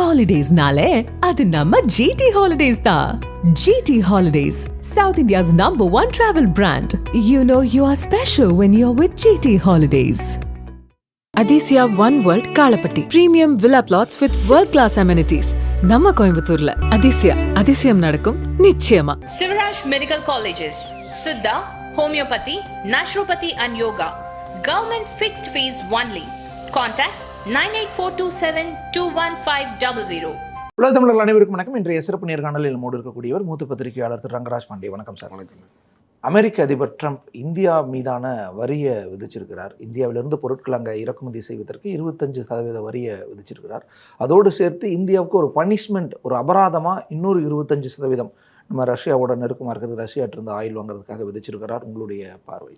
Holidays-nale, adu namma GT Holidays da. GT Holidays, South India's #1 travel brand. You know you are special when you're with GT Holidays. Adisya One World Kalapatti. Premium villa plots with world-class amenities. நம்ம கோயம்புத்தூர்ல அதிசயம் நடக்கும் நிச்சயமா. Sivaraj Medical Colleges, Siddha, Homeopathy, Naturopathy and Yoga. Government fixed fees only. Contact 9842721500. உலக தமிழர்கள் அனைவருக்கும் வணக்கம். இன்றைய சிறப்பு நேர்காணலில் நம்மோடு இருக்கக்கூடியவர் மூத்த பத்திரிகையாளர் திரு ரங்கராஜ் பாண்டே. வணக்கம் சார். வணக்கம். அமெரிக்க அதிபர் ட்ரம்ப் இந்தியா மீதான வரியை விதிச்சிருக்கிறார். இந்தியாவிலிருந்து பொருட்கள் அங்கே இறக்குமதி செய்வதற்கு 25% வரியை விதிச்சிருக்கிறார். அதோடு சேர்த்து இந்தியாவுக்கு ஒரு பனிஷ்மெண்ட், ஒரு அபராதமாக இன்னொரு 25% நம்ம ரஷ்யாவோட நெருக்கமாக இருக்கிறது, ரஷ்யாட்டிருந்து ஆயில் வாங்குறதுக்காக விதிச்சிருக்கிறார். உங்களுடைய பார்வை?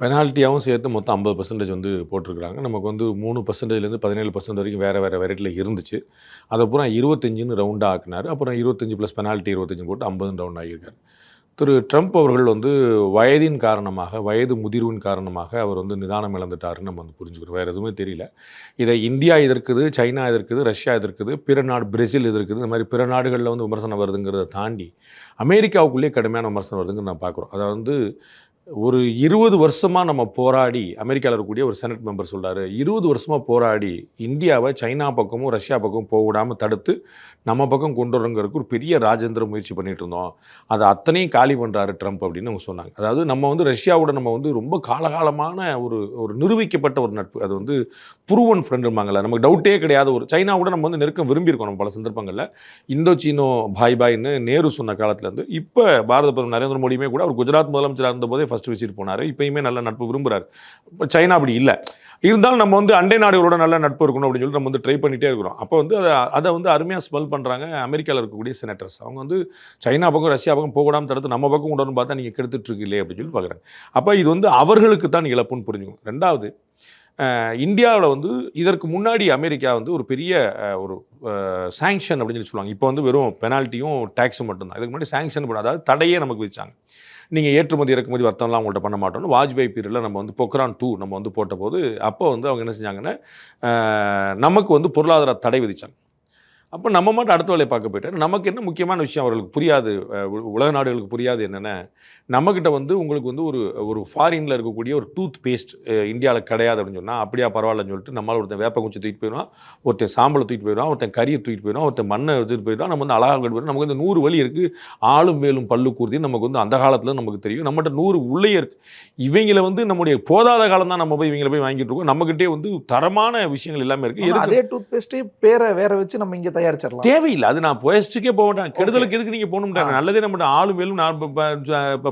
பெனால்ட்டியாகவும் சேர்த்து மொத்தம் 50% வந்து போட்டிருக்கிறாங்க. நமக்கு வந்து 3%லேருந்து 17% வரைக்கும் வேறு வெரைட்டியில் இருந்துச்சு. அதை பூரா 25ன்னு ரவுண்டாக ஆக்கினார். அப்புறம் 25 ப்ளஸ் பெனால்ட்டி 25 போட்டு 50 ரவுண்ட் ஆகியிருக்கார். திரு ட்ரம்ப் அவர்கள் வந்து வயதின் காரணமாக, வயது முதிர்வின் காரணமாக அவர் வந்து நிதானம் இழந்துட்டாருன்னு நம்ம வந்து புரிஞ்சுக்கிறோம். வேறு எதுவுமே தெரியல. இதை இந்தியா எதிர்க்குது, சைனா எதிர்க்குது, ரஷ்யா எதிர்க்குது, பிற நாடு பிரேசில் எதிர்க்குது. இந்த மாதிரி பிற நாடுகளில் வந்து விமர்சனம் வருதுங்கிறத தாண்டி அமெரிக்காவுக்குள்ளேயே கடுமையான விமர்சனம் வருதுன்னு நான் பார்க்குறோம். அதை வந்து ஒரு 20 வருஷமாக நம்ம போராடி, அமெரிக்காவில் இருக்கக்கூடிய ஒரு செனட் மெம்பர் சொல்கிறாரு, 20 வருஷமாக போராடி இந்தியாவை சைனா பக்கமும் ரஷ்யா பக்கமும் போக விடாமல் தடுத்து நம்ம பக்கம் கொண்டு வரங்கிறதுக்கு ஒரு பெரிய ராஜேந்திர முயற்சி பண்ணிகிட்டு இருந்தோம். அதை அத்தனையும் காலி பண்ணுறாரு ட்ரம்ப் அப்படின்னு அவங்க சொன்னாங்க. அதாவது நம்ம வந்து ரஷ்யாவோட நம்ம வந்து ரொம்ப காலகாலமான ஒரு நிரூபிக்கப்பட்ட ஒரு நட்பு. அது வந்து ப்ரூவன் ஃப்ரெண்டுமாங்கல்ல, நமக்கு டவுட்டே கிடையாது. ஒரு சைனாவோட நம்ம வந்து நெருக்கம் விரும்பியிருக்கோம் நம்ம பல சந்தர்ப்பங்களில். இந்தோ சீனோ பாய் பாய்ன்னு நேரு சொன்ன காலத்துலேருந்து இப்போ பாரத பிரதமர் நரேந்திர மோடியுமே கூட அவர் குஜராத் முதலமைச்சராக இருந்தபோதே ஃபஸ்ட்டு விசிட் போனார். இப்போயுமே நல்ல நட்பு விரும்புகிறார். இப்போ சைனா அப்படி இல்லை. இருந்தாலும் நம்ம வந்து அண்டை நாடுகளோட நல்ல நட்பு இருக்கணும் அப்படின்னு சொல்லி நம்ம வந்து ட்ரை பண்ணிகிட்டே இருக்கிறோம். அப்போ வந்து அதை வந்து அருமையாக ஸ்மெல் பண்ணுறாங்க அமெரிக்காவில் இருக்கக்கூடிய செனட்டர்ஸ். அவங்க வந்து சைனா பக்கம் ரஷ்யா பக்கம் போகடாமல் தடுத்து நம்ம பக்கம் கொண்டு வரணும் பார்த்தா நீங்கள் கெடுத்துட்ருக்கீங்களே அப்படின்னு சொல்லி பார்க்குறாங்க. அப்போ இது வந்து அவர்களுக்கு தான் இழப்புன்னு புரிஞ்சுக்கணும். ரெண்டாவது, இந்தியாவில் வந்து இதற்கு முன்னாடி அமெரிக்கா வந்து ஒரு பெரிய ஒரு சாங்ஷன் அப்படின்னு சொல்லி சொல்லுவாங்க. இப்போ வந்து வெறும் பெனால்ட்டியும் டேக்ஸும் மட்டும்தான். இதுக்கு முன்னாடி சாங்ஷன் பண்ண, அதாவது தடையே நமக்கு வச்சாங்க. நீங்கள் ஏற்றுமதி இறக்குமதி வர்த்தகம்லாம் அவங்கள்ட்ட பண்ண மாட்டோம்னு வாஜ்பாய் பீரியடில் நம்ம வந்து பொக்ரான் 2 நம்ம வந்து போட்ட போது அப்போ வந்து அவங்க என்ன செஞ்சாங்கன்னா நமக்கு வந்து பொருளாதார தடை விதித்தாங்க. அப்போ நம்ம மட்டும் அடுத்த வேலையை பார்க்க போயிட்டார். நமக்கு என்ன முக்கியமான விஷயம் அவர்களுக்கு புரியாது, உலக நாடுகளுக்கு புரியாது என்னென்ன, நம்மக்கிட்ட வந்து உங்களுக்கு வந்து ஒரு ஃபாரினில் இருக்கக்கூடிய ஒரு டூத் பேஸ்ட் இந்தியாவில் கிடையாது அப்படின்னு சொன்னால், அப்படியா பரவாயில்லன்னு சொல்லிட்டு நம்மளால் ஒருத்தன் வேப்ப குச்சி தூக்கிட்டு போயிடுவான், ஒருத்தன் சாம்பலை தூக்கிட்டு போயிடுவான், ஒருத்தன் கறியை தூக்கிட்டு போயிடுவான், ஒருத்தன் மண்ணை எடுத்துகிட்டு போயிடுவான். நம்ம வந்து அழகாக போயிடுவோம். நமக்கு வந்து 100 வழி இருக்குது, ஆளும் வேலும் பல்லு கூர்த்தின்னு நமக்கு வந்து அந்த காலத்தில் நமக்கு தெரியும். நம்மகிட்ட 100 உள்ளே இருக்குது. இவங்களை வந்து நம்முடைய போதாத காலம் தான் நம்ம போய் இவங்களை போய் வாங்கிட்டு இருக்கோம். நம்மகிட்டே வந்து தரமான விஷயங்கள் எல்லாமே இருக்குது. அதே டூத் பேஸ்ட்டே பேரை வேற வச்சு நம்ம இங்கே தயாரிச்சிடலாம். தேவையில்லை. அது நான் போயஸ்ட்டுக்கே போக மாட்டேன். கெடுதலுக்கு எதுக்கு நீங்கள் போகணும்ட்டாங்க. நல்லதே நம்ம ஆளும் வேலும்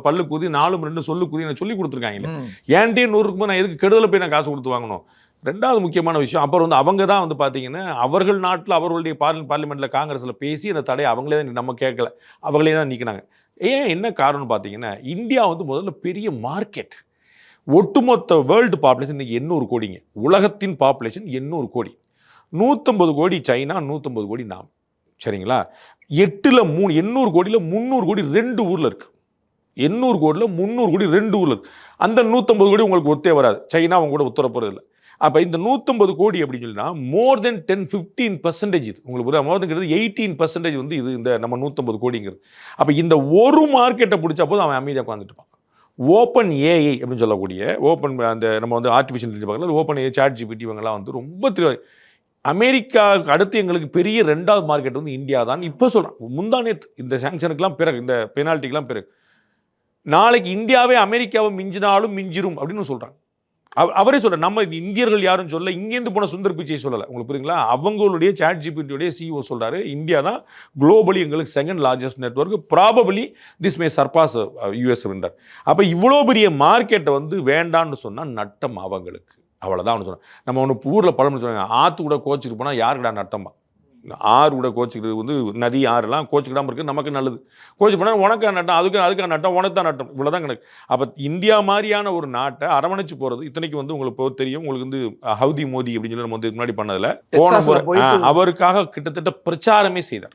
பல்லு கூதி 4 2 சொல்லு கூதி நான் சொல்லி கொடுத்துருக்காங்க. ஏன்டே 100 இருக்கும்போது நான் எதுக்கு கெடுதலை போய் நான் காசு கொடுத்து வாங்கணும்? ரெண்டாவது முக்கியமான விஷயம், அப்புறம் வந்து அவங்க தான் வந்து பார்த்தீங்கன்னா அவர்கள் நாட்டில் அவர்களுடைய பார்லிமெண்ட்டில் காங்கிரஸில் பேசி அந்த தடையை அவங்களே தான் நம்ம கேட்கல, அவங்களே தான் நீக்கினாங்க. ஏன் என்ன காரணம்னு பார்த்தீங்கன்னா, இந்தியா வந்து முதல்ல பெரிய மார்க்கெட். ஒட்டுமொத்த வேர்ல்டு பாப்புலேஷன் இன்றைக்கி 800 கோடிங்க. உலகத்தின் பாப்புலேஷன் 800 கோடி. 150 கோடி சைனா, 150 கோடி நாம். சரிங்களா? 8ல் 3, 800 கோடியில் 300 கோடி 2 ஊரில் இருக்குது. 800 கோடியில் 300 கோடி 2 ஊரில் இருக்குது. அந்த 150 கோடி உங்களுக்கு ஒத்தே வராது. சைனா அவங்க கூட ஒத்துற போகிறது இல்லை. அப்போ இந்த 150 கோடி அப்படின்னு சொல்லினா மோர் தென் 10-15% இது உங்களுக்கு புரியுது. மோர் தென் 18% வந்து இது இந்த நம்ம 150 கோடிங்கிறது. அப்போ இந்த ஒரு மார்க்கெட்டை பிடிச்சா போது அவன் அமைதியாக உட்காந்துட்டு இருப்பான். ஓப்பன் ஏஐ அப்படின்னு சொல்லக்கூடிய ஓப்பன் அந்த நம்ம வந்து ஆர்டிஃபிஷியல் இன்டெலிஜென்ஸ் பார்க்கலாம். ஓப்பன் ஏஐ, சாட் ஜிபிடி இவங்கெல்லாம் வந்து ரொம்ப அமெரிக்காவுக்கு அடுத்து எங்களுக்கு பெரிய 2வது மார்க்கெட் வந்து இந்தியா தான். இப்போ சொல்கிறேன், முந்தானே இந்த சாங்ஷனுக்கெல்லாம் பிறகு, இந்த பெனால்ட்டிக்கெலாம் பிறகு, நாளைக்கு இந்தியாவே அமெரிக்காவை மிஞ்சினாலும் மிஞ்சிரும் அப்படின்னு சொல்கிறாங்க. அவரே சொல்கிறார். நம்ம இந்தியர்கள் யாரும் சொல்ல, இங்கேருந்து போன சுந்தர் பிச்சை சொல்லலை. உங்களுக்கு புரியுங்களா? அவங்களுடைய சாட் ஜிபிடியோடைய சிஇஓ சொல்கிறாரு, இந்தியா தான் குளோபலி எங்களுக்கு 2nd largest network, probably this may surpass US vendor. அப்போ இவ்வளோ பெரிய மார்க்கெட்டை வந்து வேண்டான்னு சொன்னால் நட்டம் அவங்களுக்கு. அவ்வளோதான் ஒன்று சொன்னேன். நம்ம ஒன்று ஊரில் பழம்னு சொன்னாங்க, ஆற்று கூட கோச்சிட்டு போனால் யாருக்கிடா நட்டமா? ஆறு கூட கோச்சிக்கிறது வந்து நதி ஆறுலாம் கோச்சிக்கிடாமல் இருக்குது, நமக்கு நல்லது. கோச்சி போனால் உனக்கா நட்டம், அதுக்காக நட்டம், உனக்கு தான் நட்டம், இவ்வளோ தான் கணக்கு. அப்போ இந்தியா மாதிரியான ஒரு நாட்டை அரவணைச்சு போகிறது, இத்தனைக்கு வந்து உங்களுக்கு தெரியும், உங்களுக்கு வந்து ஹவுதி மோடி அப்படின்னு சொல்லி நம்ம வந்து முன்னாடி பண்ணதில் அவருக்காக கிட்டத்தட்ட பிரச்சாரமே செய்தார்.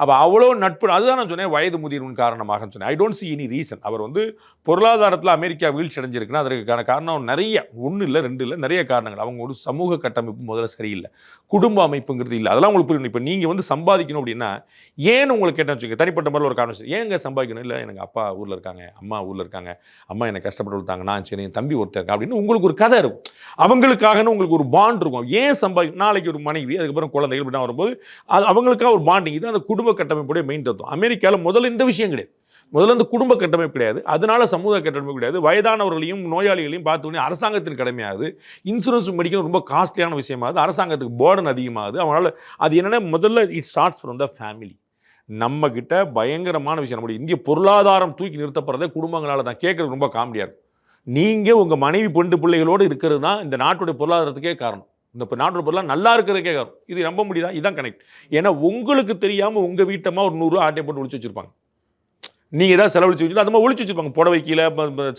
அப்போ அவ்வளோ நட்பு. அதுதான் நான் சொன்னேன், வயது முதிர்வின் காரணமாக சொன்னேன். I don't see any reason. அவர் வந்து பொருளாதாரத்தில் அமெரிக்கா வீழ்ச்சி அடைஞ்சிருக்குன்னா அதற்கான காரணம் நிறைய, 1 இல்லை 2 இல்லை, நிறைய காரணங்கள். அவங்க ஒரு சமூக கட்டமைப்பு முதல்ல சரியில்லை. குடும்ப அமைப்புங்கிறது இல்லை. அதெல்லாம் உங்களுக்கு புரியணும். இப்போ நீங்கள் வந்து சம்பாதிக்கணும் அப்படின்னா ஏன்னு உங்களுக்கு கேட்டேன்னு வச்சுக்கோங்க, தனிப்பட்ட முறையில் ஒரு காரணம் ஏங்க சம்பாதிக்கணும், இல்லை எனக்கு அப்பா ஊரில் இருக்காங்க, அம்மா ஊரில் இருக்காங்க, அம்மா என்னை கஷ்டப்பட்டு கொடுத்தாங்க, நான் சரி என் தம்பி ஒருத்தர் இருக்கா அப்படின்னு உங்களுக்கு ஒரு கதை இருக்கும். அவங்களுக்காகன்னு உங்களுக்கு ஒரு பாண்ட் இருக்கும். ஏன் சம்பாதிக்கணும், நாளைக்கு ஒரு மனைவி அதுக்கப்புறம் குழந்தைகள் இப்படி வரும்போது அது அவங்களுக்காக ஒரு பாண்டிங். இது அந்த குடும்ப கட்டமைப்புடைய மெயின் தத்துவம். அமெரிக்காவில் முதல்ல இந்த விஷயம் கிடையாது. முதல்ல இந்த குடும்ப கட்டமைப்பு கிடையாது, அதனால சமூக கட்டமைப்பு கிடையாது. வயதானவர்களையும் நோயாளிகளையும் பார்த்தோன்னே அரசாங்கத்தின் கடமையாகுது. இன்சூரன்ஸ் மெடிக்கல் ரொம்ப காஸ்ட்லியான விஷயமாகுது, அரசாங்கத்துக்கு பேர்டன் அதிகமாகுது. அவனால் அது என்னென்னா முதல்ல it starts from the family. நம்ம கிட்ட பயங்கரமான விஷயம், நம்முடைய இந்திய பொருளாதாரம் தூக்கி நிறுத்தப்படுறதே குடும்பங்களால் தான். கேட்குறது ரொம்ப காமெடியாக இருக்கும். நீங்கள் உங்கள் மனைவி பொண்டு பிள்ளைகளோடு இருக்கிறது தான் இந்த நாட்டுடைய பொருளாதாரத்துக்கே காரணம். இந்த நாட்டோட பொருளாதாரம் நல்லா இருக்கிறதுக்கே காரணம். இது நம்ப முடியுதா? இதுதான் கனெக்ட். ஏன்னா உங்களுக்கு தெரியாமல் உங்கள் வீட்டமாக ஒரு 100 ரூபா ஆட்டை போட்டு ஒழிச்சு வச்சுருப்பாங்க. நீங்கள் ஏதாவது செலவழிச்சு வச்சுட்டு அந்த மாதிரி ஒழிச்சு வச்சுருப்பாங்க. புடவை கீழே,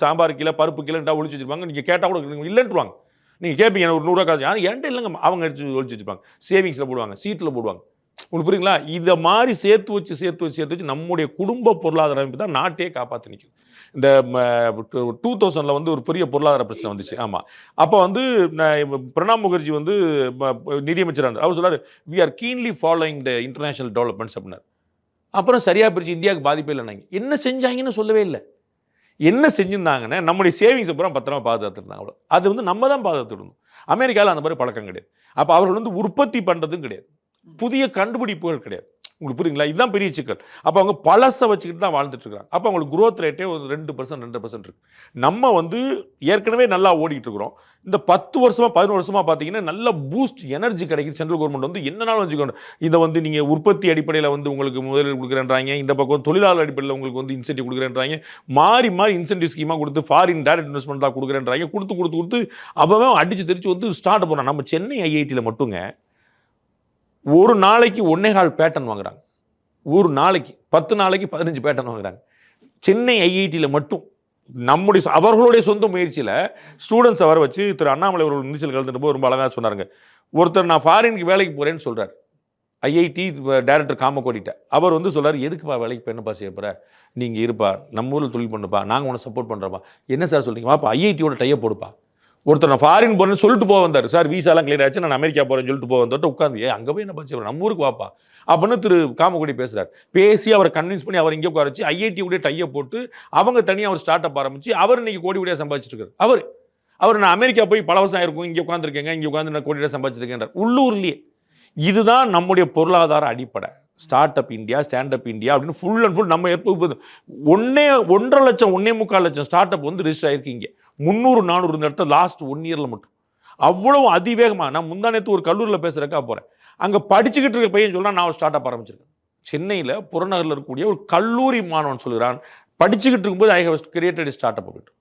சாம்பார் கீழே, பருப்பு கீழே ஒழிச்சு வச்சுருப்பாங்க. நீங்கள் கேட்டால் கூட இல்லைன்ட்டுருவாங்க. நீங்கள் கேட்பீங்க ஒரு 100 ரூபா காசு, யாரும் என்கிட்ட இல்லைங்க, அவங்க எடுத்து ஒழிச்சு வச்சுருப்பாங்க. சேவிங்ஸில் போடுவாங்க, சீட்டில் போடுவாங்க. உங்களுக்கு புரியுங்களா? இதை மாதிரி சேர்த்து வச்சு நம்முடைய குடும்ப பொருளாதார அமைப்பு தான் நாட்டையே காப்பாற்றி நிற்கும். இந்த 2000 வந்து ஒரு பெரிய பொருளாதார பிரச்சனை வந்துச்சு. ஆமாம், அப்போ வந்து பிரணாப் முகர்ஜி வந்து நிதியமைச்சராக இருந்தார். அவர் சொல்றாரு, we are keenly following the international developments அப்படின்னாரு. அப்புறம் சரியாக பிரிச்சு இந்தியாவுக்கு பாதிப்பே இல்லைனாங்க. என்ன செஞ்சாங்கன்னு சொல்லவே இல்லை. என்ன செஞ்சுருந்தாங்கன்னா நம்முடைய சேவிங்ஸை பூரா பத்திரமா பாதுகாத்துருந்தாங்க. அவ்வளோ அது வந்து நம்ம தான் பாதுகாத்துடணும். அமெரிக்காவில் அந்த மாதிரி பழக்கம் கிடையாது. அப்போ அவர்கள் வந்து உற்பத்தி பண்ணுறதும் கிடையாது, புதிய கண்டுபிடிப்புகள் கிடையாது. உங்களுக்கு புரியுங்களா? இதுதான் பெரிய சிக்கல். அப்போ அவங்க பழசை வச்சுக்கிட்டு தான் வாழ்ந்துட்டு இருக்காங்க. அப்போ அவங்களுக்கு குரோத் ரேட்டே ஒரு 2% இருக்கு. நம்ம வந்து ஏற்கனவே நல்லா ஓடிக்கிட்டு இருக்கிறோம். இந்த 10 வருஷமா 11 வருஷமா பார்த்தீங்கன்னா நல்ல பூஸ்ட் எனர்ஜி கிடைக்குது. சென்ட்ரல் கவர்மெண்ட் வந்து என்னன்னாலும் வச்சுக்கணும், இதை வந்து நீங்கள் உற்பத்தி அடிப்படையில் வந்து உங்களுக்கு முதலீடு கொடுக்குறேன்றாங்க, இந்த பக்கம் தொழிலாளர் அடிப்படையில் உங்களுக்கு வந்து இன்சென்டிவ் கொடுக்குறேன்றாங்க, மாறி இன்சென்டிவ் ஸ்கீமாக கொடுத்து ஃபாரின் டைரக்ட் இன்வெஸ்ட்மெண்ட் தான் கொடுக்குறேன்றாங்க. கொடுத்து அவன் அடிச்சு தெரிச்சு வந்து ஸ்டார்ட் பண்ணுறான். நம்ம சென்னை ஐஐடியில் மட்டுங்க ஒரு நாளைக்கு 1.25 பேட்டன் வாங்குறாங்க. ஒரு நாளைக்கு 10 நாளைக்கு 15 பேட்டன் வாங்குறாங்க. சென்னை ஐஐடியில் மட்டும் அவர்களுடைய சொந்த முயற்சியில் ஸ்டூடெண்ட்ஸை வர வச்சு திரு அண்ணாமலை அவர்கள் நீச்சல் கலந்துட்டு போது ரொம்ப அழகாக சொன்னாருங்க. ஒருத்தர் நான் ஃபாரினுக்கு வேலைக்கு போகிறேன்னு சொல்கிறார், ஐஐடி டைரக்டர் காமக்கோடிட்ட. அவர் வந்து சொல்கிறார், எதுக்குப்பா வேலைக்கு போய் செய்ய போகிற, நீங்கள் இருப்பா, நம்ம ஊரில் தொழில் பண்ணுப்பா, நாங்கள் உன்னை சப்போர்ட் பண்ணுறப்பா. என்ன சார் சொல்கிறீங்க, வாப்பா ஐஐடியோட டைப் போடுப்பா. ஒருத்தர் நான் ஃபாரின் போகிறேன்னு சொல்லிட்டு போக வந்தார். சார் வீசாலாம் கிளியர் ஆச்சு, நான் அமெரிக்கா போகிறேன்னு சொல்லிட்டு போக வந்துட்டு உட்காந்து அங்கே போய் என்ன பண்ணி நம்ம ஊருக்கு வாப்பா அப்படின்னு திரு காமக்கோடி பேசுகிறார். பேசி அவரை கன்வின்ஸ் பண்ணி அவர் இங்கே உட்கார வச்சு ஐஐடியோடைய டையை போட்டு அவங்க தனியாக அவர் ஸ்டார்ட் அப் ஆரம்பிச்சு அவர் இன்னைக்கு கோடி கோடியாக சம்பாதிச்சிருக்காரு. அவர் நான் அமெரிக்கா போய் பல வருஷம் ஆயிருக்கும், இங்கே உட்காந்துருக்கேங்க, இங்கே உட்காந்து நான் கோடியாக சம்பாதிச்சிருக்கேன் உள்ளூர்லேயே. இதுதான் நம்முடைய பொருளாதார அடிப்படை. Start up India, stand up India அப்படின்னு ஃபுல் அண்ட் ஃபுல் நம்ம 1.5 லட்சம் 1.25 லட்சம் ஸ்டார்ட் அப் வந்து ரிஜிஸ்டர் ஆயிருக்கு. இங்கே 300-400 இருந்த இடத்துல லாஸ்ட் 1 இயரில் மட்டும் அவ்வளவு அதிவேகமாக. நான் முந்தா நேற்று ஒரு கல்லூரியில் பேசுகிறக்கா போகிறேன், அங்கே படிச்சுக்கிட்டு இருக்க பையன் சொல்கிறான், நான் ஒரு ஸ்டார்ட் அப் ஆரம்பிச்சிருக்கேன். சென்னையில் புறநகரில் இருக்கக்கூடிய ஒரு கல்லூரி மாணவன் சொல்கிறான், படிச்சுக்கிட்டு இருக்கும்போது I have created startup அப்படின்னு.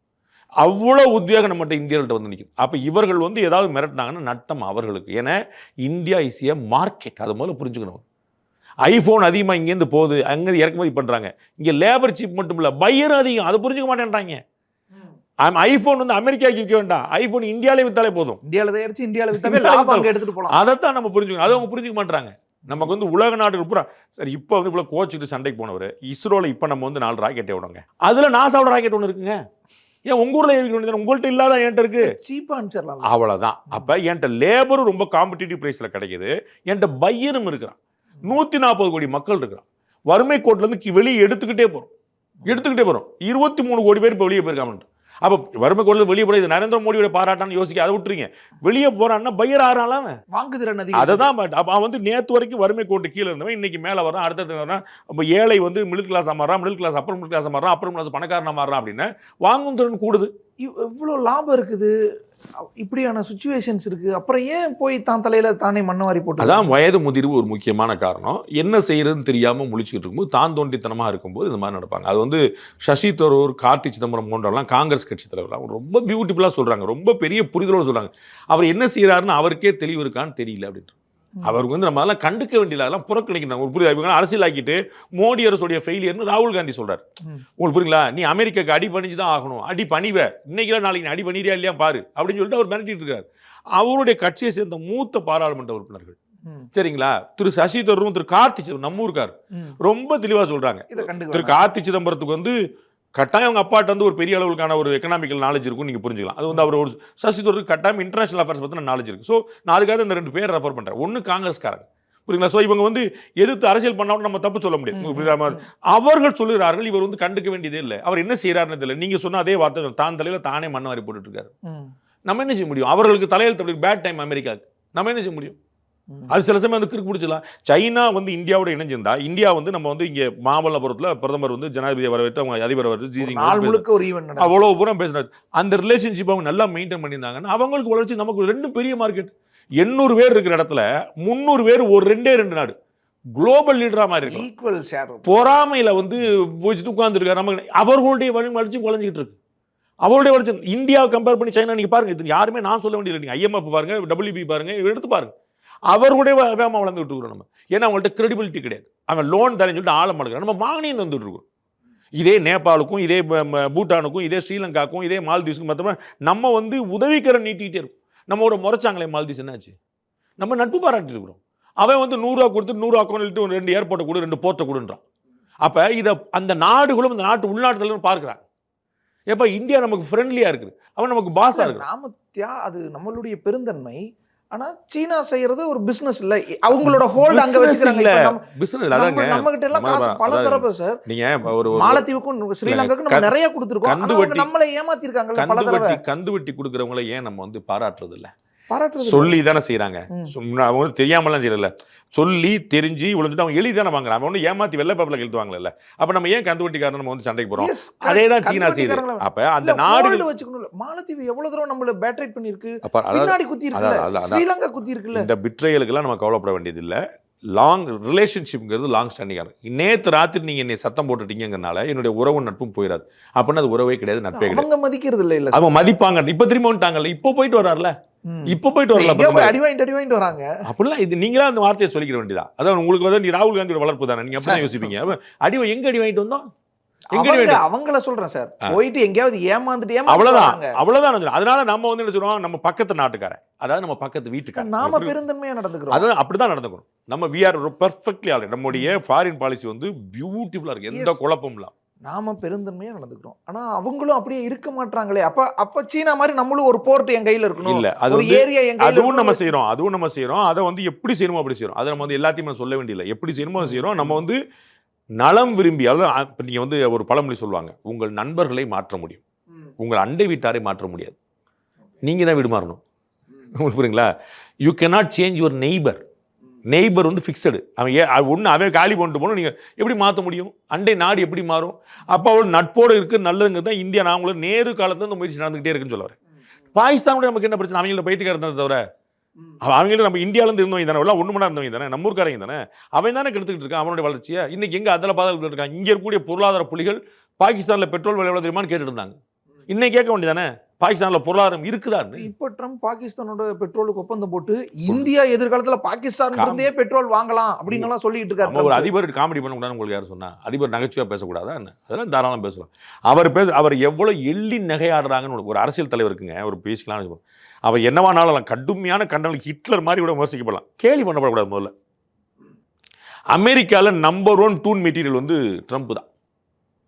அவ்வளோ உத்வேகம் நம்மகிட்ட இந்தியாவில்கிட்ட வந்து நிற்குது. அப்போ இவர்கள் வந்து ஏதாவது மிரட்டினாங்கன்னா நட்டம் அவர்களுக்கு. ஏன்னா இந்தியா இஸ் ஏ மார்க்கெட், அது முதல்ல புரிஞ்சுக்கணும். ஐஃபோன் அதிகமாக இங்கேருந்து போகுது, அங்கேருந்து இறக்குமதி பண்ணுறாங்க. இங்கே லேபர் சீப் மட்டும் இல்லை, பையர் அதிகம், அதை புரிஞ்சுக்க மாட்டேன்றாங்க. ஐஃபோன் வந்து அமெரிக்காவுக்கு விற்க வேண்டாம், ஐஃபோன் இந்தியாவிலே வித்தாலே போதும். இந்தியாவில் தயாரிச்சு இந்தியாவில் வித்தாலே லாபம் அங்கே எடுத்துகிட்டு போகலாம். அதைத்தான் நம்ம புரிஞ்சுக்கணும். அதை அவங்க புரிஞ்சுக்க மாட்டாங்க. நமக்கு வந்து உலக நாடுகள் பூரா சரி. இப்போ வந்து இவ்வளோ கோச்சிட்டு சண்டைக்கு போனவர் இஸ்ரோவில் இப்போ நம்ம வந்து 4 ராக்கெட்டை விடுங்க. அதில் நாசாவோட ராக்கெட் ஒன்று இருக்குங்க. ஏன் உங்கள் ஊரில் ஏவிக்க வேண்டியது, உங்கள்கிட்ட இல்லாத என்கிட்ட இருக்கு, சீப்பாக அனுப்பிச்சிடலாம். அவ்வளோதான். அப்போ என்கிட்ட லேபரும் ரொம்ப காம்படிட்டிவ் ப்ரைஸில் கிடைக்குது, என்கிட்ட பையரும் இருக்கிறான். 140 கோடி மக்கள் இருக்கிறான். வறுமை கோட்டிலேருந்து வெளியே எடுத்துக்கிட்டே போகிறோம். 23 கோடி பேர் இப்போ வெளியே போயிருக்காங்க. அப்போ வறுமை கோட்டில் வெளியே போய் இது நரேந்திர மோடியோட பாராட்டான்னு யோசிக்க, அதை விட்டுறீங்க. வெளியே போகிறான்னா பையர் ஆறாலாம் வாங்குதிறன். அதை தான் அவன் வந்து நேற்று வரைக்கும் வறுமை கோட்டு கீழே இருந்தவன் இன்னைக்கு மேலே வரான், அடுத்தது வரான். அப்போ ஏழை வந்து மிடில் கிளாஸாக மாறான், மிடில் கிளாஸ் அப்புறம் மிடில் கிளாஸாக மாறான், அப்புறம் கிளாஸ் பணக்காரனாக மாறான் அப்படின்னு வாங்கும் திறன் கூடுது. இவ்வளோ லாபம் இருக்குது, இப்படியான சுச்சுவேஷன்ஸ் இருக்குது, அப்புறம் ஏன் போய் தான் தலையில் தானே மண்ணை வாரி போட்டு? அதான் வயது முதிர்வு ஒரு முக்கியமான காரணம். என்ன செய்யறதுன்னு தெரியாமல் முழிச்சுக்கிட்டு இருக்கும்போது, தான் தோண்டித்தனமாக இருக்கும்போது இந்த மாதிரி நடப்பாங்க. அது வந்து சசி தரூர், கார்த்தி சிதம்பரம் போன்றவெல்லாம் காங்கிரஸ் கட்சி தலைவர்கள் ரொம்ப பியூட்டிஃபுல்லாக சொல்கிறாங்க, ரொம்ப பெரிய புரிதலோடு சொல்கிறாங்க. அவர் என்ன செய்கிறாருன்னு அவருக்கே தெளிவு இருக்கான்னு தெரியல அப்படின்ட்டு. அவருக்கு வந்து நம்ம அதெல்லாம் கண்டுக்க வேண்டியது, அதெல்லாம் புறக்கணிக்கணும். ஒரு புரியுது, இவங்க அரசியலாக்கிட்டு மோடி அரசுடைய ஃபெயிலியர்னு ராகுல் காந்தி சொல்றாரு. உங்களுக்கு புரியுங்களா? நீ அமெரிக்காவுக்கு அடி பண்ணிச்சு தான் ஆகணும், அடி பண்ணிவ, இன்னைக்கு நாளைக்கு நீ அடி பண்ணிறியா இல்லையா பாரு அப்படின்னு சொல்லிட்டு அவர் மிரட்டிட்டு இருக்காரு. அவருடைய கட்சியை சேர்ந்த மூத்த பாராளுமன்ற உறுப்பினர்கள் சரிங்களா, திரு சசி தரூரும் திரு கார்த்தி சிதம்பரம் நம்ம ஊருக்கார் ரொம்ப தெளிவாக சொல்றாங்க. திரு கார்த்தி சிதம்பரத்துக்கு வந்து கட்டாயம் அவங்க அப்பாட்ட வந்து ஒரு பெரிய அளவுக்கான ஒரு எக்கனாமிக்கல் நாலேஜ் இருக்கும், நீங்கள் புரிஞ்சுக்கலாம். அது வந்து அவர் ஒரு சசி தரூருக்கு கட்டாயம் இன்டர்நேஷனல் அஃபேர்ஸ் பற்றின நாலேஜ் இருக்குது. ஸோ நான் அதுக்காக இந்த 2 பேர் ரெஃபர் பண்ணுறேன். ஒன்று காங்கிரஸ்காரங்க, புரியுங்களா? ஸோ இவங்க வந்து எதிர்த்து அரசியல் பண்ணாலும் நம்ம தப்பு சொல்ல முடியாது. அவர்கள் சொல்லுகிறார்கள் இவர் வந்து கண்டுக்க வேண்டியதே இல்லை, அவர் என்ன செய்யறாருன்னு தெரியல. நீங்கள் சொன்ன அதே வார்த்தை, தான் தலையில் தானே மண் வாரி போட்டுட்டு இருக்காரு. நம்ம என்ன செய்ய முடியும்? அவர்களுக்கு தலையில் பேட் டைம் அமெரிக்காவுக்கு, நம்ம என்ன செய்ய முடியும்? அது சில சமயம் வந்து கிறுக்கு பிடிச்சலாம். சைனா வந்து இந்தியாவோட இணைஞ்சிருந்தா, இந்தியா வந்து நம்ம வந்து இங்கே மாமல்லபுரத்தில் பிரதமர் வந்து ஜனாதிபதியை வரவேற்று, அவங்க அதிபர் வரவேற்று அவ்வளோ பூரா பேசுறாரு. அந்த ரிலேஷன்ஷிப் அவங்க நல்லா மெயின்டைன் பண்ணியிருந்தாங்கன்னா அவங்களுக்கு வளர்ச்சி. நமக்கு 2 பெரிய மார்க்கெட், 800 பேர் இருக்கிற இடத்துல 300 பேர் ஒரு 2 நாடு குளோபல் லீடரா மாதிரி இருக்கு. Equal share. பொறாமையில வந்து போயிட்டு உட்கார்ந்துருக்காரு. நமக்கு அவர்களுடைய வளர்ச்சி குறைஞ்சிட்டு இருக்கு. அவருடைய வளர்ச்சி இந்தியாவை கம்பேர் பண்ணி சைனா நீங்க பாருங்க. இது யாருமே நான் சொல்ல வேண்டியது. நீங்க IMF பாருங்க, WP பாருங்க, எடுத்து பாருங்க. அவர்களுடைய வேகமாக வளர்ந்து விட்டுருக்கோம் நம்ம. ஏன்னா அவங்கள்ட்ட கிரெடிபிலிட்டி கிடையாது. அவன் லோன் தரேன்னு சொல்லிட்டு ஆழம் மடக்கிறான். நம்ம மானியம் தந்துட்டு இருக்கோம். இதே நேபாளுக்கும், இதே பூட்டானுக்கும், இதே ஸ்ரீலங்காக்கும், இதே மால்தீவ்ஸ்க்கும் மற்றபடி நம்ம வந்து உதவிக்கரம் நீட்டிகிட்டே இருக்கும். நம்மளோட முறைச்சாங்களே மால்தீவ்ஸ் என்னாச்சு? நம்ம நட்பு பாராட்டிட்டு இருக்கிறோம். அவன் வந்து 100 ரூபா கொடுத்து 100 அக்கௌண்ட் 2 ஏர்போர்ட்டை கொடு, 2 போர்ட்டை கொடுன்றான். அப்போ இதை அந்த நாடுகளும் இந்த நாட்டு உள்நாட்டுல பார்க்குறாங்க. எப்போ இந்தியா நமக்கு ஃப்ரெண்ட்லியாக இருக்குது, அவன் நமக்கு பாஸாக இருக்கு. நாம அது நம்மளுடைய பெருந்தன்மை. ஆனா சீனா செய்யறது ஒரு பிசினஸ் இல்ல, அவங்களோட ஹோல்ட் அங்க வச்சிருக்காங்க. பிசினஸ் அதாங்க, நம்ம கிட்ட எல்லாம் காசு பல தரப்பு சார். நீங்க ஒரு மாலத்தீவுக்கும் ஸ்ரீலங்காவுக்கும் நம்ம நிறைய கொடுத்துருக்கோம். நம்மளை ஏமாத்தி இருக்காங்க பல தடவை. கந்து வெட்டி கொடுக்கறவங்களை ஏன் நம்ம வந்து பாராட்டுறது இல்ல? சொல்லி தானே செய்யறாங்க. அவங்க தெரியாமலாம் செய்யல, சொல்லி தெரிஞ்சு விழுந்துட்டு அவங்க எழுதி தானே வாங்குறாங்க. அவன் ஏமாத்தி வெள்ளை பேப்பர்ல எழுதுவாங்கல்ல. அப்ப நம்ம ஏன் கந்து வெட்டிக்காரன் நம்ம வந்து சண்டைக்கு போறோம்? அதேதான் சீனா செய்யுது. அப்ப அந்த நாடுகள் வச்சுக்கணும். மாலத்தீவு எவ்வளவு தூரம் நம்மள பேட்ரேட் பண்ணிருக்கு, பின்னாடி குத்தி இருக்குல்ல, ஸ்ரீலங்கா குத்தி இருக்குல்ல. இந்த பிட்ரேயலுக்கெல்லாம் நம்ம கவலைப்பட வேண்டியது இல்ல. லாங் ரிலேஷன்ஷிப்ங்கிறது லாங் ஸ்டாண்டிங்காக. நேற்று ராத்திரி நீங்கள் என்னை சத்தம் போட்டுட்டீங்கனால என்னுடைய உறவு நட்பும் போயிடாது. அப்படின்னா அது உறவே கிடையாது, நட்பே கிடையாது. அவங்க மதிக்கிறது இல்லை, அவங்க மதிப்பாங்க. இப்போ திரும்ப வந்துட்டாங்கல்ல, இப்போ போயிட்டு வர்றாருல, இப்போ போயிட்டு வரல, அடி வாங்கிட்டு வராங்க. அப்படிலாம் இது நீங்களா அந்த வார்த்தையை சொல்லிக்கிற வேண்டியதா? அதான் உங்களுக்கு வந்து நீ ராகுல் காந்தியோட வளர்ப்பு தானே, நீங்க அப்படிதான் யோசிப்பீங்க. எங்க அடி வாங்கிட்டு வந்தோம்? அவங்கள சொல்றேன் சார், போயிட்டு எங்கேயாவது ஏமாந்துட்டு அவ்வளவுதான். அதனால நம்ம வந்து என்ன சொல்றோம், நம்ம பக்கத்து நாட்டுக்காரன், அதாவது நம்ம பக்கத்து வீட்டுக்காரன், நாம பெருந்தன்மையா நடந்துக்கிறோம். அதான் அப்படிதான் நடந்துக்கிறோம். நம்ம வி ஆர் பெர்ஃபெக்ட்லி ஆல்ரெடி. நம்முடைய ஃபாரின் பாலிசி வந்து பியூட்டிஃபுல்லா இருக்கு, எந்த குழப்பமும் இல்ல. நாம பெருந்தன்மையா நடந்துக்கிறோம். ஆனா அவங்களும் அப்படியே இருக்க மாட்டாங்களே. அப்ப சீனா மாதிரி நம்மளும் ஒரு போர்ட் என் கையில இருக்கணும், இல்ல அது ஒரு ஏரியா எங்க கையில. அதுவும் நம்ம செய்யறோம். அதை வந்து எப்படி செய்யணுமோ அப்படி செய்யறோம். அதை நம்ம வந்து எல்லாத்தையும் சொல்ல வேண்டியதில்லை, எப்படி செய்யணுமோ செய்யறோம். நம்ம வந்து நலம் விரும்பி, அதாவது நீங்க வந்து ஒரு பழமொழி சொல்லுவாங்க, உங்கள் நண்பர்களை மாற்ற முடியும், உங்கள் அண்டை வீட்டாரை மாற்ற முடியாது. நீங்க தான் வீடு மாறணும். உங்களுக்கு புரியுங்களா? You cannot change your neighbour வந்து ஃபிக்ஸடு. அவன் அவன் காலி பண்ணிட்டு போகணும், நீங்கள் எப்படி மாற்ற முடியும்? அண்டை நாடு எப்படி மாறும்? அப்போ அவள் நட்போடு இருக்குது, நல்லதுங்கிறது தான் இந்தியா. நாங்களும் நேரு காலத்தில் இந்த முயற்சி நடந்துகிட்டே இருக்குன்னு சொல்லுவார். பாகிஸ்தானோட நமக்கு என்ன பிரச்சனை? அவங்கள போயிட்டு இருந்ததை தவிர அவங்களும் நம்ம இந்தியாவிலேருந்து இருந்தவங்க தானே, எல்லாம் ஒன்று மணி இருந்தவங்க தானே, நம்ம ஊருக்காரங்க தானே. அவன் தானே கெடுத்துக்கிட்டு இருக்கான் அவனுடைய வளர்ச்சியை. இன்னைக்கு எங்கே அதில் பாதுகாத்து இருக்காங்க? இங்கே இருக்கக்கூடிய பொருளாதார புலிகள் பாகிஸ்தானில் பெட்ரோல் விலை எவ்வளோ தெரியுமான்னு கேட்டுட்டு இருந்தாங்க. இன்னைக்கு கேட்க வேண்டியதானே, பாகிஸ்தானில் பொருளாதாரம் இருக்குதான்னு. இப்போ ட்ரம்ப் பாகிஸ்தானோட பெட்ரோலுக்கு ஒப்பந்தம் போட்டு இந்தியா எதிர்காலத்தில் பாகிஸ்தான் இருந்தே பெட்ரோல் வாங்கலாம் அப்படின்னு எல்லாம் சொல்லிட்டு இருக்காரு. ஒரு அதிபர் காமெடி பண்ணக்கூடாது உங்களுக்கு யாரும் சொன்னா? அதிபர் நகைச்சுவையா பேசக்கூடாதா? அதெல்லாம் தாராளம் பேசலாம். அவர் எவ்வளோ எள்ளி நகையாடுறாங்கன்னு ஒரு அரசியல் தலைவருக்குங்க ஒரு பேசிக்கலாம்னு. அவர் என்னவானாலும் கடுமையான கண்டனம், ஹிட்லர் மாதிரி கூட விமர்சிக்கப்படலாம், கேலி பண்ணப்படக்கூடாது. முதல்ல அமெரிக்காவில் நம்பர் 1 டூன் மெட்டீரியல் வந்து ட்ரம்ப் தான்.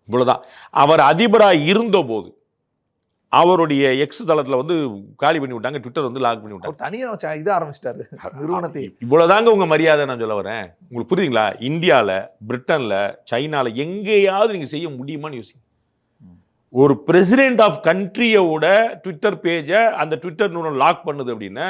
இவ்வளோதான். அவர் அதிபராக இருந்த போது அவருடைய எக்ஸ் தளத்தில் வந்து காலி பண்ணி விட்டாங்க, ட்விட்டர் வந்து லாக் பண்ணி விட்டாங்க, தனியாக இது ஆரம்பிச்சிட்டாரு நிறுவனத்தை. இவ்வளோதாங்க உங்கள் மரியாதை. நான் சொல்ல வரேன், உங்களுக்கு புரியுதுங்களா? இந்தியாவில், பிரிட்டனில், சைனாவில் எங்கேயாவது நீங்கள் செய்ய முடியுமான்னு யோசிங்க. ஒரு பிரசிடென்ட் ஆஃப் கண்ட்ரியோட ட்விட்டர் பேஜை அந்த ட்விட்டர் நிறுவனம் லாக் பண்ணுது அப்படின்னா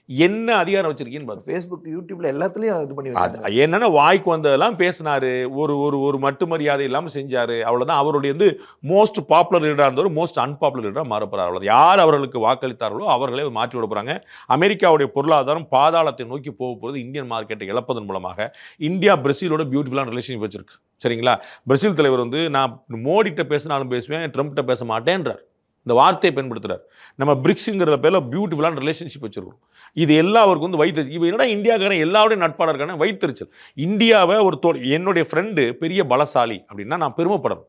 என்ன அதிகாரம் வச்சிருக்கீன்னு பாருங்க. ஃபேஸ்புக், யூடியூப்ல எல்லாத்துலயும் இது பண்ணி வச்சாங்க. என்னன்னா வாய்க்கு வந்ததெல்லாம் பேசினாரு, ஒரு ஒரு ஒரு மட்டு மரியாதை இல்லாமல் செஞ்சாரு, அவ்வளவுதான். அவருடைய வந்து மோஸ்ட் பாப்புலர் லீடராக இருந்தவர் மோஸ்ட் அன்பாப்புலர் லீடராக மாறப்போறாரு. அவ்வளவு. யார் அவர்களுக்கு வாக்களித்தார்களோ அவர்களே மாற்றி விட போறாங்க. அமெரிக்காவுடைய பொருளாதாரம் பாதாளத்தை நோக்கி போக போகிறது. இந்தியன் மார்க்கெட்டை இழப்பதன் மூலமாக இந்தியா பிரேசிலோட பியூட்டிஃபுல்லான ரிலேஷன்ஷிப் வச்சிருக்கு. சரிங்களா? பிரேசில் தலைவர் வந்து நான் மோடிட்ட பேசினாலும் பேசுவேன், ட்ரம்ப்கிட்ட பேச மாட்டேன்றார். இந்த வார்த்தையை பயன்படுத்துறார். நம்ம பிரிக்ஸுங்கிற பேரில் பியூட்டிஃபுல்லான ரிலேஷன்ஷிப் வச்சிருக்கோம். இது எல்லாம் அவருக்கு வந்து வைத்தறிச்சல். இவன் என்னடா இந்தியாக்காரன் எல்லாருடைய நட்பாளர் இருக்கான வைத்தறிச்சல். இந்தியாவை ஒரு என்னுடைய ஃப்ரெண்டு பெரிய பலசாலி அப்படின்னா நான் பெருமைப்படணும்,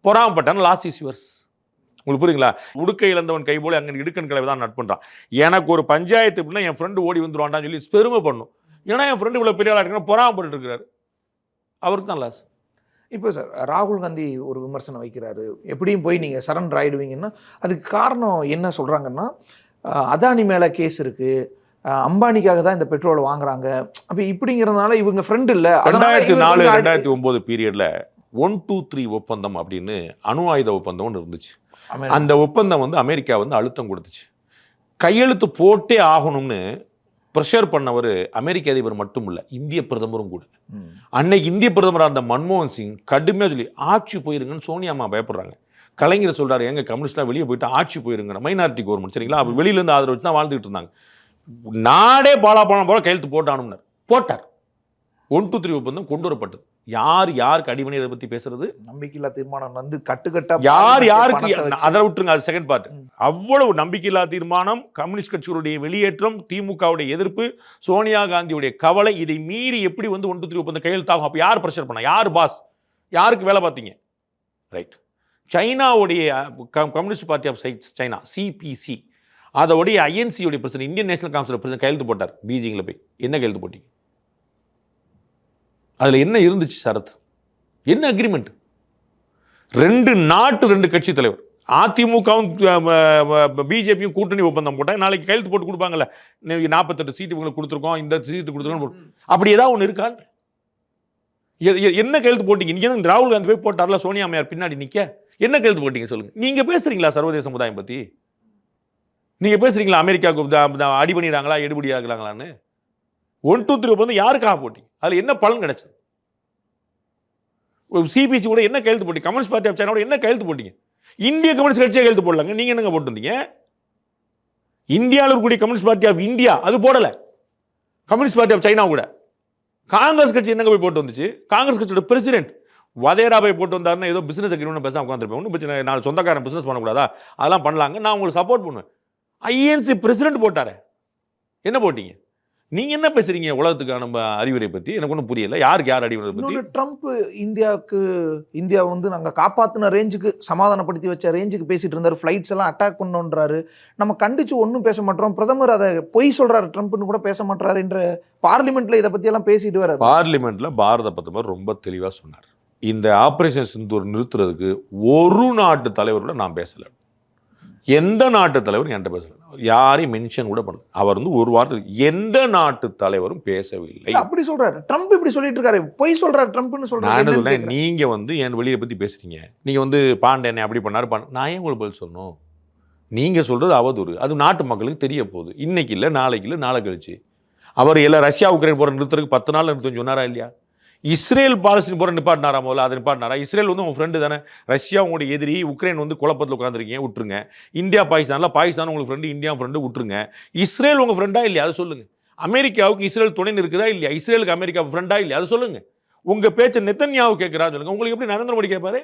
பொறாமப்பட்டேன். Loss is yours. உங்களுக்கு புரியுங்களா? உடுக்கை இழந்தவன் கை போல அங்கே இடுக்கன் கிளவை தான் நட்புன்றான். எனக்கு ஒரு பஞ்சாயத்து அப்படின்னா என் ஃப்ரெண்டு ஓடி வந்துருவான்டான்னு சொல்லி பெருமை பண்ணணும். ஏன்னா என் ஃப்ரெண்டு இவ்வளோ பெரிய ஆளாக இருக்குன்னா பொறாமப்பட்டு இருக்கிறாரு, அவருக்கு தான் லாஸ். இப்போ சார் ராகுல் காந்தி ஒரு விமர்சனம் வைக்கிறாரு, எப்படியும் போய் நீங்கள் சரண்டர் ஆகிடுவீங்கன்னா அதுக்கு காரணம் என்ன சொல்கிறாங்கன்னா, அதானி மேலே கேஸ் இருக்குது, அம்பானிக்காக தான் இந்த பெட்ரோலை வாங்குறாங்க, அப்போ இப்படிங்கிறதுனால இவங்க ஃப்ரெண்ட் இல்லை. 2004-2009 பீரியடில் 123 ஒப்பந்தம் அப்படின்னு அணு ஆயுத ஒப்பந்தம் ஒன்று இருந்துச்சு. அந்த ஒப்பந்தம் வந்து அமெரிக்கா வந்து அழுத்தம் கொடுத்துச்சு, கையெழுத்து போட்டே ஆகணும்னு ப்ரெஷர் பண்ணவர் அமெரிக்க அதிபர் மட்டும் இல்லை, இந்திய பிரதமரும் கூட. அன்னைக்கு இந்திய பிரதமராக இருந்த மன்மோகன் சிங் கடுமையாக சொல்லி ஆட்சி போயிருங்கன்னு சோனியா அம்மா பயப்படுறாங்க. கலைஞர் சொல்றாரு, எங்க கம்யூனிஸ்ட்லாம் வெளியே போயிட்டு ஆட்சி போயிருங்க, மைனாரிட்டி கவர்மெண்ட், சரிங்களா, அப்போ வெளியிலேருந்து ஆதரவு வச்சு தான் வாழ்ந்துட்டு இருந்தாங்க. நாடே பாலாபாலம் போல கையெழுத்து போட்டானும்னார், போட்டார். 123 ஒப்பந்தம் கொண்டு வரப்பட்டது. யாருக்கு அடிமணி அதை பத்தி பேசுறது? நம்பிக்கையில்லா தீர்மானம் வந்து கட்டுக்கட்டா யாருக்கு அதை விட்டுருங்க, அது செகண்ட் பார்ட். அவ்வளவு நம்பிக்கையில்லா தீர்மானம், கம்யூனிஸ்ட் கட்சிகளுடைய வெளியேற்றம், திமுகவுடைய எதிர்ப்பு, சோனியா காந்தியுடைய கவலை, இதை மீறி எப்படி வந்து 123 ஒப்பந்தம் கையெழுத்தாகும்? அப்ப யார் பிரஷர் பண்ணா? யார் பாஸ்? யாருக்கு வேலை பார்த்தீங்க? ரைட். சைனாவுடைய Communist Party of China, CPC, அதோடைய ஐஎன்சியுடைய president, Indian National Congress president கையெழுத்து போட்டார் பீஜிங்கில் போய். என்ன கையெழுத்து போட்டீங்க? அதில் என்ன இருந்துச்சு சரத்? என்ன அக்ரிமெண்ட்? 2 நாட்டு 2 கட்சி தலைவர், அதிமுகவும் பிஜேபியும் கூட்டணி ஒப்பந்தம் போட்டால் நாளைக்கு கையெழுத்து போட்டு கொடுப்பாங்கல்ல, 48 சீட்டு இவங்களுக்கு கொடுத்துருக்கோம், இந்த சீட்டு கொடுத்துருக்கோம், அப்படி ஏதாவது ஒன்று இருக்கா? என்ன கையெழுத்து போட்டீங்க? இங்கே ராகுல் காந்தி போய் போட்டார்ல, சோனியா அம்மையார் பின்னாடி நிற்க, என்ன கையெழுத்து போட்டீங்க சொல்லுங்க? நீங்க பேசுறீங்களா சர்வதேச சமுதாயம் பத்தி? நீங்க பேசுறீங்களா அமெரிக்காவுக்கு அடிபணிறாங்களா எடுபடி ஆகலாங்களான்னு? 123 ஒப்பந்தம் யாருக்காக போட்டீங்க? அதுல என்ன பலன் கிடைச்சது? சிபிசி கூட என்ன கையெழுத்து போட்டீங்க? கம்யூனிஸ்ட் பார்ட்டி ஆஃப் சைனாவோட என்ன கையெழுத்து போட்டீங்க? இந்திய கம்யூனிஸ்ட் கட்சியை கையெழுத்து போடலாங்க, நீங்க என்னங்க போட்டிருந்தீங்க? இந்தியாவில் இருக்கக்கூடிய கம்யூனிஸ்ட் பார்ட்டி ஆஃப் இந்தியா அது போடல, கம்யூனிஸ்ட் பார்ட்டி ஆஃப் சைனா கூட. காங்கிரஸ் கட்சி என்னங்க போய் போட்டு வந்துச்சு? காங்கிரஸ் கட்சியோட பிரசிடென்ட் வதேரா போய் போட்டு வந்தாருன்னா ஏதோ பிசினஸ் அக்ரிமெண்ட் பேச உட்காந்துருப்பேன், ஒன்றும் பிரச்சனை, நான் சொந்தக்காரன் பிசினஸ் பண்ணக்கூடாதா? அதெல்லாம் பண்ணலாங்க, நான் உங்களுக்கு சப்போர்ட் பண்ணுவேன். ஐஎன்சி பிரசிடென்ட் போட்டாரு, என்ன போட்டீங்க? நீங்க என்ன பேசுறீங்க உலகத்துக்கான நம்ம அறிவுரை பத்தி? எனக்கு ஒன்றும் புரியல. யாருக்கு யார் அறிவுரை பத்தி? ட்ரம்ப் இந்தியா வந்து நாங்க காப்பாத்தின ரேஞ்சுக்கு, சமாதானப்படுத்தி வச்ச ரேஞ்சுக்கு பேசிட்டு இருந்தாரு, ஃபிளைட்ஸ் எல்லாம் அட்டாக் பண்ணோன்றாரு, நம்ம கண்டிச்சு ஒன்றும் பேச மாட்டோம், பிரதமர் அதை பொய் சொல்றாரு ட்ரம்ப்னு கூட பேச மாட்டாரு என்ற பார்லிமெண்ட்ல இதை பத்தி எல்லாம் பேசிட்டு வர. பார்லிமெண்ட்ல பாரத பிரதமர் ரொம்ப தெளிவா சொன்னார், இந்த ஆபரேஷன் சிந்தூர் நிறுத்துறதுக்கு ஒரு நாட்டு தலைவரோட நான் பேசல, எந்த நாட்டு தலைவரும் என்கிட்ட பேசல, யாரையும் மென்ஷன் கூட பண்ணல. அவர் வந்து ஒரு வார்த்தை எந்த நாட்டு தலைவரும் பேசவில்லை. அப்படி சொல்றாரு ட்ரம்ப், இப்படி சொல்லிட்டு இருக்காரு, பொய் சொல்றாரு ட்ரம்ப்னு சொல்றாரு. நீங்க வந்து என் வெளியை பத்தி பேசுறீங்க, நீங்க வந்து பாண்டே அப்படி பண்ணாரு, நான் ஏன் உங்களுக்கு பதில் சொல்லணும்? நீங்க சொல்றது அவதூறு, அது நாட்டு மக்களுக்கு தெரிய போகுது. இன்னைக்கு இல்லை, நாளைக்கு இல்லை, நாளை கழிச்சு. அவர் எல்லாம் ரஷ்யா உக்ரைன் போற நிறுத்துறதுக்கு 10 நாள் நிறுத்தம் சொன்னாரா இல்லையா? இஸ்ரேல் பாலஸ்தீன் போற நிப்பாட்டினாரா? முதல்ல அதை நிப்பாட்டினாரா? இஸ்ரேல் வந்து உங்க ஃப்ரெண்டு தானே, ரஷ்யா உங்களுடைய எதிரி, உக்ரைன் வந்து குழப்பத்தில் உட்காந்துருக்கீங்க, விட்டுருங்க. இந்தியா பாகிஸ்தான்ல, பாகிஸ்தான் உங்களுக்கு ஃப்ரெண்டு, இந்தியா ஃப்ரெண்டு, விட்டுருங்க. இஸ்ரேல் உங்க ஃப்ரெண்டா இல்லையா? அதை சொல்லுங்க. அமெரிக்காவுக்கு இஸ்ரேல் துணை இருக்குதா இல்லையா? இஸ்ரேலுக்கு அமெரிக்கா ஃப்ரெண்டா இல்லையா? அதை சொல்லுங்க. உங்க பேச்சை நெத்தன்யாஹு கேட்கிறா சொல்லுங்க. உங்களுக்கு எப்படி நரேந்திர மோடி கேட்பாரு?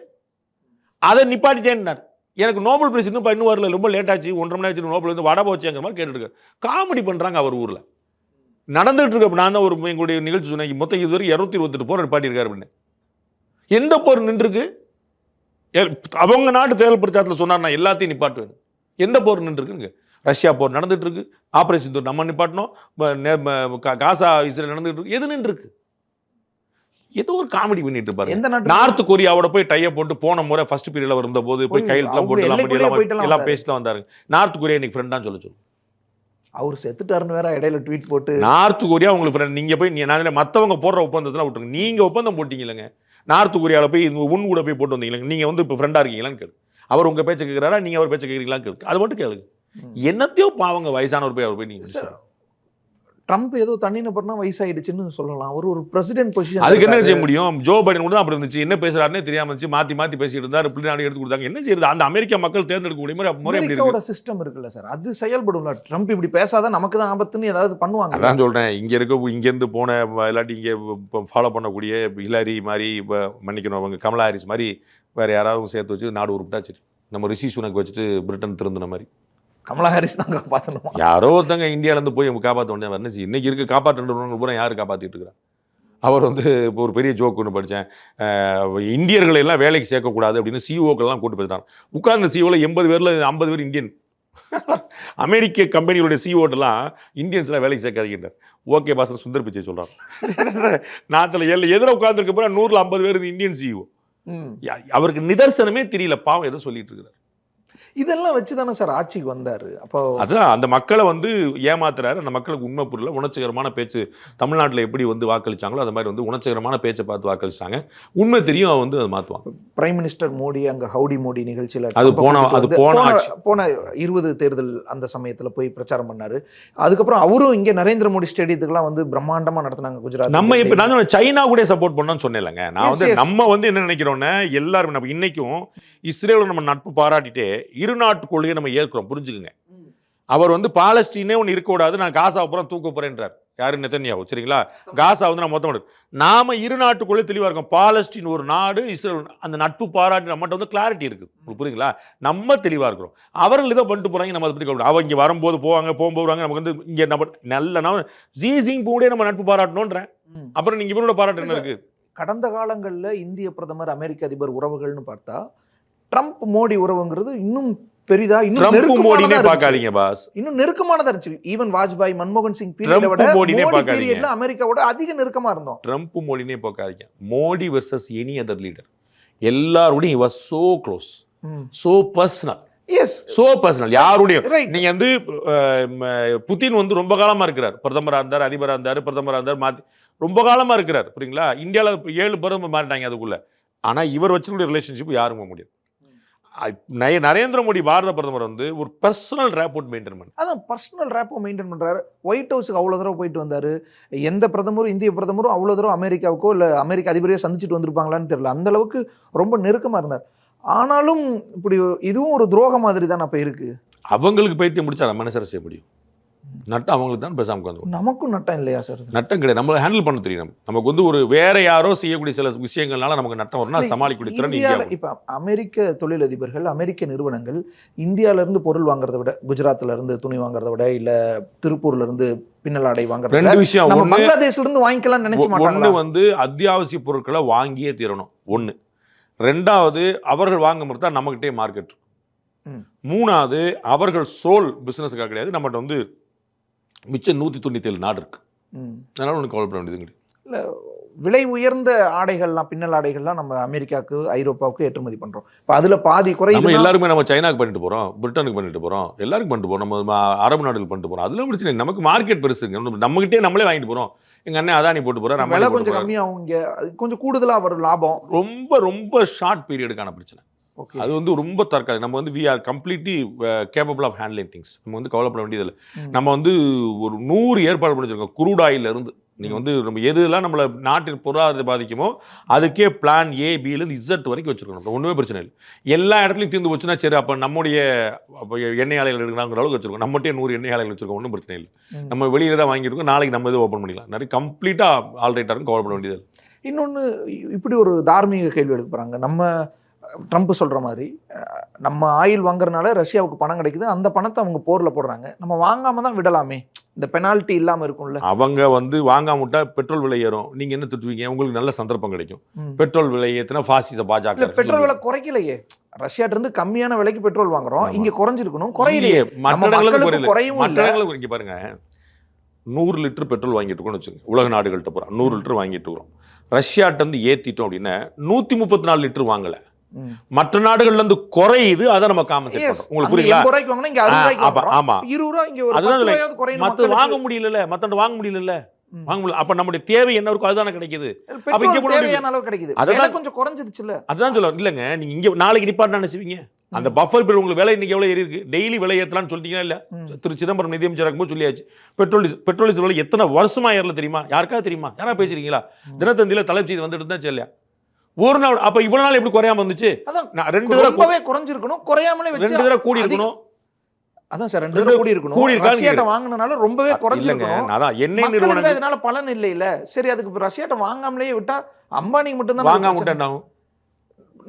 அதை நிப்பாட்டிட்டேன்னார். எனக்கு நோபல் பிரைஸ் இன்னும் வரல, ரொம்ப லேட் ஆச்சு, 1.5 மணி ஆச்சு, நோபல் வந்து வட போச்சுங்கிற மாதிரி கேட்டுட்டு காமெடி பண்றாங்க அவர் ஊர்ல. நடந்துட்டு இருக்க. நான் தான் ஒரு எங்களுடைய நிகழ்ச்சி சொன்னேன், மொத்தம் இதுவரை 228 போர் நிப்பாட்டியிருக்காரு அப்படின்னு. எந்த போர் நின்றுருக்கு? அவங்க நாட்டு தேர்தல் பிரச்சாரத்தில் சொன்னார் நான் எல்லாத்தையும் நிப்பாட்டுவேன். எந்த போர் நின்றுருக்குங்க? ரஷ்யா போர் நடந்துட்டு இருக்கு, ஆபரேஷன் நம்ம நிப்பாட்டணும், காசா இஸ்ரேல் நடந்துட்டு இருக்கு, எது நின்றுருக்கு? ஏதோ ஒரு காமெடி பண்ணிட்டு இருப்பாரு. நார்த் கொரியாவோட போய் டைய போட்டு போன முறை ஃபர்ஸ்ட் பீரியட்ல இருந்த போது போய் கையெழுத்துலாம் போட்டு எல்லாம் பேசிட்டு வந்தாரு. நார்த் கொரியா இன்னைக்கு ஃப்ரெண்டான்னு சொல்லு. அவர் செத்துட்டாருன்னு வேற இடையில ட்வீட் போட்டு, நார்த் கொரியா உங்களுக்கு ஃப்ரெண்ட், நீங்க போய் மற்றவங்க போடுற ஒப்பந்தத்தில் விட்டுருங்க, நீங்க ஒப்பந்தம் போட்டீங்களங்க, நார்த் கொரியாவில் போய் உன் கூட போய் போட்டு வந்தீங்களா, நீங்க வந்து இப்போ ஃப்ரெண்டா இருக்கீங்களான்னு கேளு. அவர் உங்க பேச்சை கேட்கிறாரா, நீங்க அவர் பேச்சை கேட்கிறீங்களான்னு கேளு. அது மட்டும் கேளுங்க. என்னத்தையோ பாவங்க வயசானவர் போய் அவர் போய் நீங்க ட்ரம்ப் ஏதோ தனிநபர்னா வயசாயிடுச்சுன்னு சொல்லலாம், அவர் ஒரு பிரசிடென்ட் பொசிஷன், அதுக்கு என்ன செய்ய முடியும்? ஜோ பைடன் கூட அப்படி இருந்துச்சு, என்ன பேசுறாருன்னே தெரியாம இருந்துச்சு, மாத்தி பேசிட்டு இருந்தாரு, பிள்ளைநாடு எடுத்து கொடுத்தாங்க, என்ன செய்யுது? அந்த அமெரிக்கா மக்கள் தேர்ந்தெடுக்கக்கூடிய முறை சிஸ்டம் இருக்குல்ல சார், அது செயல்படும். ட்ரம்ப் இப்படி பேசாதான் நமக்கு தான் ஆபத்துன்னு ஏதாவது பண்ணுவாங்க. அதான் சொல்றேன், இங்கேருந்து போன இல்லாட்டி இங்கே ஃபாலோ பண்ணக்கூடிய ஹிலாரி மாதிரி, மன்னிக்கணும் அவங்க கமலா ஹாரிஸ் மாதிரி வேற யாராவது சேர்த்து வச்சு நாடு உருப்பிட்டாச்சு. நம்ம ரிஷி சுனக் வச்சுட்டு பிரிட்டன் திருந்தின மாதிரி கமலா ஹாரிஸ் தான் காப்பாற்றணும். யாரோ ஒருத்தங்க இந்தியாவிலேருந்து போய் காப்பாற்ற வேண்டிய வரணுச்சு. இன்னைக்கு இருக்க காப்பாற்றுறவங்க பூரா யார் காப்பாற்றிட்டு இருக்கிறா? அவர் வந்து இப்போ ஒரு பெரிய ஜோக் ஒன்று படித்தேன், இந்தியர்களை எல்லாம் வேலைக்கு சேர்க்கக்கூடாது அப்படின்னு சிஓக்கெல்லாம் கூட்டு போயிட்டாங்க. உட்கார்ந்த சிஓவில் 80 பேரில் 50 பேர் இந்தியன். அமெரிக்க கம்பெனிகளுடைய சிஓட்டெல்லாம் இந்தியன்ஸ்லாம் வேலைக்கு சேர்க்காதீங்கன்றார். ஓகே பாசன் சுந்தர் பிச்சை சொல்கிறாங்க. நாட்டில் எதிர உட்காந்துருக்க பூரா 100ல் 50 பேர் இந்தியன் சிஓ. அவருக்கு நிதர்சனமே தெரியல, பாவம் ஏதோ சொல்லிட்டு இருக்கிறார். இதெல்லாம் வச்சு தானே சார் ஆட்சிக்கு வந்தாரு. அப்போ அதான் அந்த மக்களை வந்து ஏமாத்துறாரு. அந்த மக்களுக்கு உண்மை புரியல. உணர்ச்சிகரமான பேச்சு தமிழ்நாட்டில் எப்படி வந்து வாக்களிச்சாங்களோ அது மாதிரி வந்து உணர்ச்சிகரமான பேச்சை பார்த்து வாக்களிச்சாங்க. உண்மை தெரியும், அவன் வந்து அதை மாற்றுவான். பிரைம் மினிஸ்டர் மோடி அங்கே ஹவுடி மோடி நிகழ்ச்சியில் அது போன 20 தேர்தல் அந்த சமயத்தில் போய் பிரச்சாரம் பண்ணாரு. அதுக்கப்புறம் அவரும் இங்கே நரேந்திர மோடி ஸ்டேடியத்துக்குலாம் வந்து பிரம்மாண்டமாக நடத்தினாங்க குஜராத். நம்ம இப்போ நான் சைனா கூட சப்போர்ட் பண்ணோம்னு சொன்னேன்லங்க. நான் வந்து நம்ம வந்து என்ன நினைக்கிறோன்னா, எல்லாரும் நம்ம இன்னைக்கும் இஸ்ரேலோட நம்ம நட்பு பாராட்டிட்டே இரு நாட்டு கொள்கையை நம்ம ஏற்கிறோம். புரிஞ்சுக்குங்க. அவர் வந்து பாலஸ்தீனே ஒன்று இருக்கக்கூடாது, நான் காசா அப்புறம் தூக்க போறேன்றார். யாரு? நெத்தன்யாஹூ. சரிங்களா? காசா வந்து நான் மொத்தம் நாம இரு நாட்டு கொள்கை தெளிவா இருக்கோம். பாலஸ்தீன் ஒரு நாடு, இஸ்ரேல் அந்த நட்பு பாராட்டி நம்மகிட்ட வந்து கிளாரிட்டி இருக்கு. உங்களுக்கு புரியுங்களா? நம்ம தெளிவா இருக்கிறோம். அவர்கள் இதை பண்ணிட்டு போறாங்க, நம்ம அதை பற்றி கவலை. அவங்க இங்கே வரும்போது போவாங்க, நமக்கு வந்து இங்கே நம்ம நல்ல ஜி ஜின்பிங்கோட நம்ம நட்பு பாராட்டணும்ன்றேன். அப்புறம் நீங்க இவரோட பாராட்டு என்ன இருக்கு? கடந்த காலங்களில் இந்திய பிரதமர் அமெரிக்க அதிபர் உறவுகள்னு பார்த்தா ட்ரம்ப் மோடி உறவுங்கிறது இன்னும் பெரிதா, இன்னும் நெருக்கமானதா இருந்துச்சு. ஈவன் வாஜ்பாய், மன்மோகன் சிங் பீரியடை விட பீரியட்ல அமெரிக்காவோட அதிக நெருக்கமா இருந்தோம். ட்ரம்ப் மோடினே பார்க்காதீங்க. Modi versus any other leader, எல்லாரோடையும் he was so close, so personal. Yes, so personal. யாருடைய நீங்க வந்து புதின் வந்து ரொம்ப காலமா இருக்கிறார். பிரதமரா இருந்தார், அதிபரா இருந்தார், பிரதமரா இருந்தார், மாத்தி ரொம்ப காலமா இருக்கிறார். புரியுங்களா? இந்தியாவில் 7 பிரதமர் மாறிட்டாங்க அதுக்குள்ள. ஆனா இவர் வச்சுக்கூடிய ரிலேஷன்ஷிப் யாருமே முடியாது. நரேந்திர மோடி பாரத பிரதமர் வந்து ஒரு பர்சனல் ரேப்போர்ட் மெயின்டைன் பண்ண, அதான் பர்சனல் ரேப்போ மெயின்டைன் பண்றாரு. ஒயிட் ஹவுஸுக்கு அவ்வளோ தடவை போயிட்டு வந்தாரு. எந்த பிரதமரும், இந்திய பிரதமரும் அவ்வளோ தடவை அமெரிக்காவுக்கோ இல்லை அமெரிக்க அதிபரையோ சந்திச்சுட்டு வந்திருப்பாங்களான்னு தெரியல. அந்த அளவுக்கு ரொம்ப நெருக்கமா இருந்தார். ஆனாலும் இப்படி இதுவும் ஒரு துரோகம் மாதிரி தான் அப்ப இருக்கு. அவங்களுக்கு பைத்தியம் முடிச்சா நம்ம என்ன சார் செய்ய முடியும்? நட்டம் அவங்களுக்கு தான் பேசாம உட்காந்து. நமக்கும் நட்டம் இல்லையா சார்? நட்டம் கிடையாது. நம்மளை ஹேண்டில் பண்ண தெரியும். நமக்கு வந்து ஒரு வேற யாரோ செய்யக்கூடிய சில விஷயங்கள்னால நமக்கு நட்டம் வரும்னா சமாளிக்கக்கூடிய திறன் இந்தியாவில். இப்போ அமெரிக்க தொழிலதிபர்கள், அமெரிக்க நிறுவனங்கள் இந்தியாவில இருந்து பொருள் வாங்குறதை விட, குஜராத்ல இருந்து துணி வாங்குறதை விட, இல்ல திருப்பூர்ல இருந்து பின்னலாடை வாங்குறத விட, 2 விஷயம். நம்ம பங்களாதேஷ்ல இருந்து வாங்கிக்கலாம் நினைச்சு மாட்டாங்க. ஒண்ணு வந்து அத்தியாவசிய பொருட்களை வாங்கியே தீரணும். 1. 2வது அவர்கள் வாங்க மட்டும் தான் நம்மகிட்டே மார்க்கெட். 3வது அவர்கள் சோல் பிசினஸுக்காக கிடையாது, நம்மகிட்ட வந்து மிச்சம் 197 நாடு இருக்கு. அதனால ஒன்று கவலைப்பட வேண்டியது கிடையாது. இல்லை, விலை உயர்ந்த ஆடைகள்லாம், பின்னல் ஆடைகள்லாம் நம்ம அமெரிக்காவுக்கு, ஐரோப்பாவுக்கு ஏற்றுமதி பண்றோம். இப்போ அதுல பாதி குறையுது. எல்லாருமே நம்ம சைனாக்கு பண்ணிட்டு போறோம், பிரிட்டனுக்கு பண்ணிட்டு போறோம், எல்லாருக்கும் பண்ணிட்டு போறோம், நம்ம அரபு நாடுகள் பண்ணிட்டு போறோம். அதெல்லாம் பிரச்சனை. நமக்கு மார்க்கெட் பெருசுங்க. நம்மகிட்டே நம்மளே வாங்கிட்டு போறோம். எங்க அண்ணன் அதானி போட்டு போறோம், விலை கொஞ்சம் கம்மியாகும், இங்க கொஞ்சம் கூடுதலா வரும் லாபம். ரொம்ப ரொம்ப ஷார்ட் பீரியடுக்கான பிரச்சனை. அது வந்து ரொம்ப தற்காலிக. நம்ம வந்து we are completely capable of handling things. நம்ம வந்து கவலைப்பட வேண்டியதில்லை. நம்ம வந்து ஒரு 100 ஏற்பாடு பண்ணிச்சிருக்கோம். குரூட் ஆயில இருந்து நீங்கள் வந்து நம்ம எதுலாம் நம்மளை நாட்டின் பொருளாதாரத்தை பாதிக்குமோ அதுக்கே பிளான் A, Bலேருந்து Z வரைக்கும் வச்சுருக்கோம். ஒன்றுமே பிரச்சனை இல்லை. எல்லா இடத்துலையும் தீர்ந்து போச்சுன்னா சரி, அப்போ நம்முடைய எண்ணெய் ஆலைகள் எடுக்கிறாங்கிற அளவுக்கு வச்சுருக்கோம். நம்மகிட்டே 100 எண்ணெய் ஆலைகள் வச்சுருக்கோம். ஒன்றும் பிரச்சனை இல்லை. நம்ம வெளியில் தான் வாங்கியிருக்கோம். நாளைக்கு நம்ம இது ஓப்பன் பண்ணிக்கலாம். நிறைய கம்ப்ளீட்டாக ஆல்ரைட்டாக இருக்கும். கவலைப்பட வேண்டியது. இன்னொன்று, இப்படி ஒரு தார்மீக கேள்வி எடுக்க போகிறாங்க. நம்ம ட்ரம்ப் சொல்கிற மாதிரி நம்ம ஆயில் வாங்குறதுனால ரஷ்யாவுக்கு பணம் கிடைக்குது, அந்த பணத்தை அவங்க போரில் போடுறாங்க, நம்ம வாங்காமல் தான் விடலாமே, இந்த பெனால்ட்டி இல்லாமல் இருக்கும்ல. அவங்க வந்து வாங்காம விட்டா பெட்ரோல் விலை ஏறும். நீங்கள் என்ன திட்டுவீங்க? உங்களுக்கு நல்ல சந்தர்ப்பம் கிடைக்கும். பெட்ரோல் விலை ஏற்றினா பாசிச பாஜக. பெட்ரோல் விலை குறைக்கலையே, ரஷ்யாட்ட இருந்து கம்மியான விலைக்கு பெட்ரோல் வாங்குறோம், இங்கே குறைஞ்சிருக்கணும், குறையிலையே. மற்றவங்களுக்கு இங்கே பாருங்க, 100 லிட்டர் பெட்ரோல் வாங்கிட்டு இருக்கோம்னு வச்சுங்க, உலக நாடுகள்கிட்ட போகிறோம் 100 லிட்டர் வாங்கிட்டு இருக்கிறோம். ரஷ்யாட்ட இருந்து ஏற்றிட்டோம் அப்படின்னா 134 லிட்டர் வாங்கலை. மற்ற நாடுகள்ல இருந்து குறையுது, அதை நம்ம காம்பன்சேட் பண்றோம். உங்களுக்கு புரியுதா? ஆமா, 20 ரூபாய் இங்க ஒரு 10 ரூபாயாவது குறையும். மத்த வாங்க முடியல, மத்தண்ட வாங்க முடியல. வாங்க முடியல. அப்ப நம்மளுடைய தேவை என்ன இருக்கோ அதுதானே கிடைக்குது. அப்ப இங்க தேவையான அளவு கிடைக்குது. அதெல்லாம் கொஞ்சம் குறைஞ்சிருச்சுல. அதான் சொல்ல இல்லங்க, நீங்க இங்க நாளைக்கு நிப்பாட்ட நினைச்சுவீங்க. அந்த பஃபர் பில் உங்களுக்கு விலை இன்னைக்கு எவ்வளவு ஏறி இருக்கு? டெய்லி விலை ஏத்தலாம்னு சொல்லிட்டீங்களா இல்ல? திரு சிதம்பரம் நிதியமைச்சர் இருக்கும்போது சொல்லியாச்சு. பெட்ரோல் விலை எத்தனை வருஷமா ஏறல தெரியுமா? யாருக்காவது தெரியுமா? யாரா பேசுறீங்களா? தினத்தந்தியில தலைப்பு செய்தி வந்துட்டு தான் இல்லையா? ஒரு நாள். அப்ப இவ்வளவு நாள் எப்படி குறையாம வந்துச்சு? 2 தடவை குறைஞ்சிருக்கணும், குறையாமலே வச்சு 2 தடவை கூடி இருக்கணும். அதான் சார், 2 தடவை கூடி இருக்கணும். ரஷ்யாட்ட வாங்குனனால ரொம்பவே குறைஞ்சிருக்கணும். அதான் எண்ணெய் நிறுவனம் இதனால பலன் இல்ல இல்ல. சரி, அதுக்கு ரஷ்யாட்ட வாங்காமலே விட்டா அம்பானிக்கு மட்டும் தான் வாங்காம விட்டா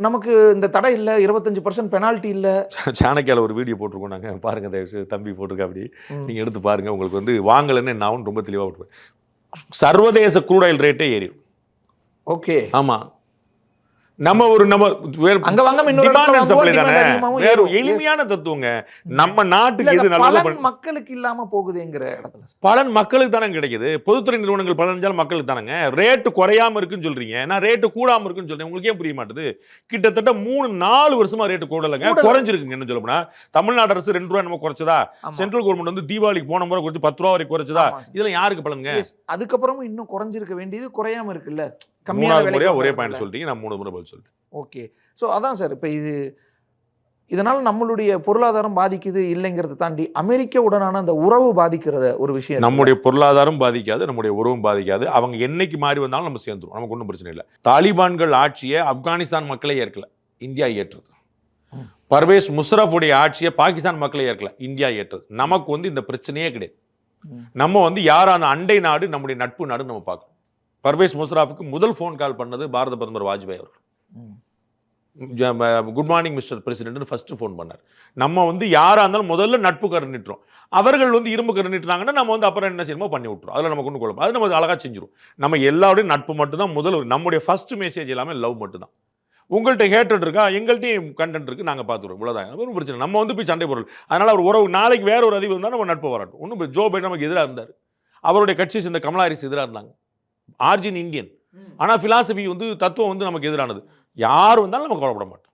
நமக்கு இந்த தடை இல்ல, 25% பெனால்ட்டி இல்ல. சாணக்கியால ஒரு வீடியோ போட்டிருக்கோம் நாங்க, பாருங்க தயவு தம்பி போட்டிருக்க, அப்படி நீங்க எடுத்து பாருங்க. உங்களுக்கு வந்து வாங்கலன்னு என்ன ஆகும் ரொம்ப தெளிவா போட்டுருவேன். சர்வதேச க்ரூட் ஆயில் ரேட்டே ஏறிடும். ஓகே, ஆமா. நம்ம அங்க வாங்காம இன்னொரு இடத்துல வாங்குவோம், demand அதிகமாகும், வேற ஏறும். எளிமையான தத்துவங்க. நம்ம நாட்டுக்கு எது நல்லது பலன் மக்களுக்கு இல்லாம போகுதுங்கிற இடத்துல பலன் மக்களுக்கு தானே கிடைக்குது. பொதுத்துறை நிறுவனங்கள் பலன் செஞ்சாலும் மக்களுக்கு தானங்க. ரேட்டு குறையாம இருக்குன்னு சொல்றீங்க, நான் ரேட்டு கூடாம இருக்குன்னு சொல்றேன். உங்களுக்கு ஏன் புரிய மாட்டுது? கிட்டத்தட்ட 3-4 வருஷமா ரேட்டு கூடலங்க, குறைஞ்சிருக்குங்க. என்ன சொல்லப்போனா தமிழ்நாடு அரசு 2 ரூபாய் நம்ம குறைச்சதா, சென்ட்ரல் கவர்மெண்ட் வந்து தீபாவளிக்கு போன முறை குறைச்சு 10 ரூபா வரைக்கும் குறைச்சதா, இதெல்லாம் யாருக்கு பலனுங்க? அதுக்கப்புறமும் இன்னும் குறைஞ்சிருக்க வேண்டியது குறையாம இருக்குல்ல. மூணாவது முறையா ஒரே பாயிண்ட் சொல்லிட்டீங்க, நான் 3 முறை பதில் சொல்லிட்டேன். ஓகே, ஸோ அதான் சார், இப்போ இதனால நம்மளுடைய பொருளாதாரம் பாதிக்குது இல்லைங்கிறத தாண்டி அமெரிக்காவுடனான அந்த உறவு பாதிக்கிறத ஒரு விஷயம். நம்முடைய பொருளாதாரம் பாதிக்காது, நம்முடைய உறவும் பாதிக்காது. அவங்க என்னைக்கு மாறி வந்தாலும் நம்ம சேர்ந்துரும், நமக்கு ஒன்றும் பிரச்சனை இல்லை. தாலிபான்கள் ஆட்சியை ஆப்கானிஸ்தான் மக்களை ஏற்கல, இந்தியா ஏற்றது. பர்வேஸ் முஷரஃபுடைய ஆட்சியை பாகிஸ்தான் மக்களை ஏற்கல, இந்தியா ஏற்றது. நமக்கு வந்து இந்த பிரச்சனையே கிடையாது. நம்ம வந்து யாரான அண்டை நாடு, நம்முடைய நட்பு நாடு நம்ம பார்க்கணும். பர்வேஸ் முஷரஃபுக்கு முதல் ஃபோன் கால் பண்ணது பாரத பிரதமர் வாஜ்பாய் அவர்கள். Good morning mister president first phone பண்ணார். நம்ம வந்து யாரா இருந்தாலும் முதல்ல நட்பு கருணிட்டுறோம். அவர்கள் வந்து இரும்பு கருணிட்டுறாங்கன்னா நம்ம வந்து அப்புறம் என்ன செய்யணுமோ பண்ணி விட்டுரும். அதில் நமக்கு ஒன்றும் குழப்பம், அது நம்ம அழகாக செஞ்சிடும். நம்ம எல்லாருடைய நட்பு மட்டும் தான் முதல். நம்முடைய ஃபர்ஸ்ட் மெசேஜ் எல்லாமே லவ் மட்டும் தான். உங்கள்கிட்ட ஹேட்ரட் இருக்கா, எங்கள்கிட்டையும் கண்டென்ட் இருக்குது, நாங்கள் பார்த்துருவோம், இவ்வளோதான். ஒன்றும் பிரச்சனை. நம்ம வந்து போய் சண்டை பொருள். அதனால் அவர் உறவு நாளைக்கு வேற ஒரு அதிவு இருந்தால் நம்ம நட்பு வரட்டும். ஒன்றும் ஜோ பைடன் நமக்கு எதிராக இருந்தார், அவருடைய கட்சி சேர்ந்த கமலா ஹாரிஸ் எதிராக இருந்தாங்க. ஆர்ஜின் இந்தியன், ஆனால் ஃபிலாசபி வந்து தத்துவம் வந்து நமக்கு எதிரானது. யார் வந்தாலும் நம்ம கவலைப்பட மாட்டோம்.